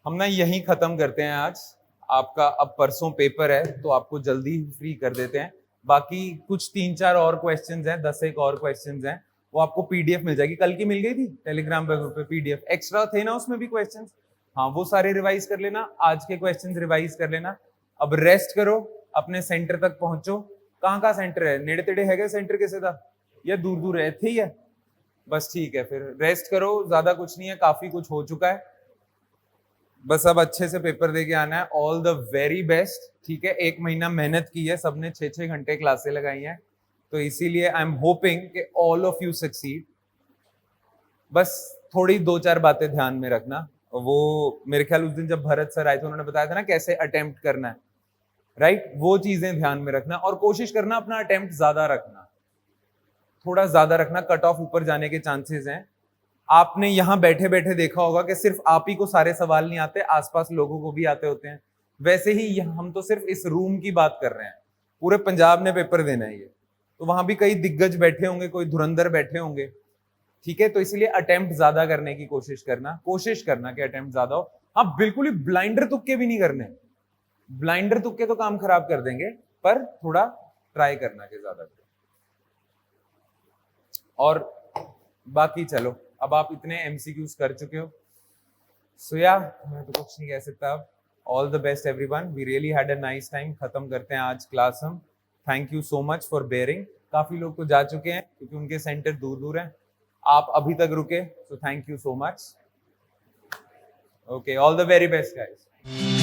हम ना यहीं खत्म करते हैं आज। आपका अब परसों पेपर है, तो आपको जल्दी फ्री कर देते हैं। बाकी कुछ 3-4 और क्वेश्चंस हैं, 10 एक और क्वेश्चंस हैं, वो आपको पीडीएफ मिल जाएगी। कल की मिल गई थी टेलीग्राम पे पीडीएफ, एक्स्ट्रा थे ना उसमें भी क्वेश्चंस। हाँ, वो सारे रिवाइज कर लेना, आज के क्वेश्चंस रिवाइज कर लेना। अब रेस्ट करो, अपने सेंटर तक पहुंचो। कहाँ सेंटर है? नेड़े तेड़े है सेंटर किसी का, या दूर दूर है? थे ही है, बस ठीक है, फिर रेस्ट करो। ज्यादा कुछ नहीं है, काफी कुछ हो चुका है, बस अब अच्छे से पेपर देके आना है। ऑल द वेरी बेस्ट, ठीक है। 1 महीना मेहनत की है सबने, 6-6 घंटे क्लासें लगाई हैं, तो इसीलिए आई एम होपिंग कि ऑल ऑफ यू सक्सीड। बस थोड़ी 2-4 बातें ध्यान में रखना। वो मेरे ख्याल उस दिन जब भरत सर आए थे, उन्होंने बताया था ना कैसे अटेम्प्ट करना है, राइट। वो चीजें ध्यान में रखना, और कोशिश करना अपना अटेम्प्ट ज्यादा रखना, थोड़ा ज्यादा रखना। कट ऑफ ऊपर जाने के चांसेस हैं। आपने यहां बैठे बैठे देखा होगा कि सिर्फ आप ही को सारे सवाल नहीं आते, आसपास लोगों को भी आते होते हैं। वैसे ही हम तो सिर्फ इस रूम की बात कर रहे हैं, पूरे पंजाब ने पेपर देना है ये, तो वहां भी कई दिग्गज बैठे होंगे, कोई धुरंधर बैठे होंगे, ठीक है। तो इसलिए अटेम्प्ट ज्यादा करने की कोशिश करना कि अटेम्प्ट ज्यादा हो। हाँ, बिल्कुल ही ब्लाइंडर तुक्के भी नहीं करने, ब्लाइंडर तुक्के तो काम खराब कर देंगे, पर थोड़ा ट्राई करना कि ज्यादा करें। और बाकी चलो अब आप इतने MCQs कर चुके हो, सो या मैं तो कुछ नहीं कह सकता अब। All the best everyone, we really had a nice time. खत्म करते हैं आज क्लास हम। Thank you so much for bearing. काफी लोग तो जा चुके हैं क्योंकि उनके सेंटर दूर दूर हैं, आप अभी तक रुके, so thank you so much. Okay, all the very best guys.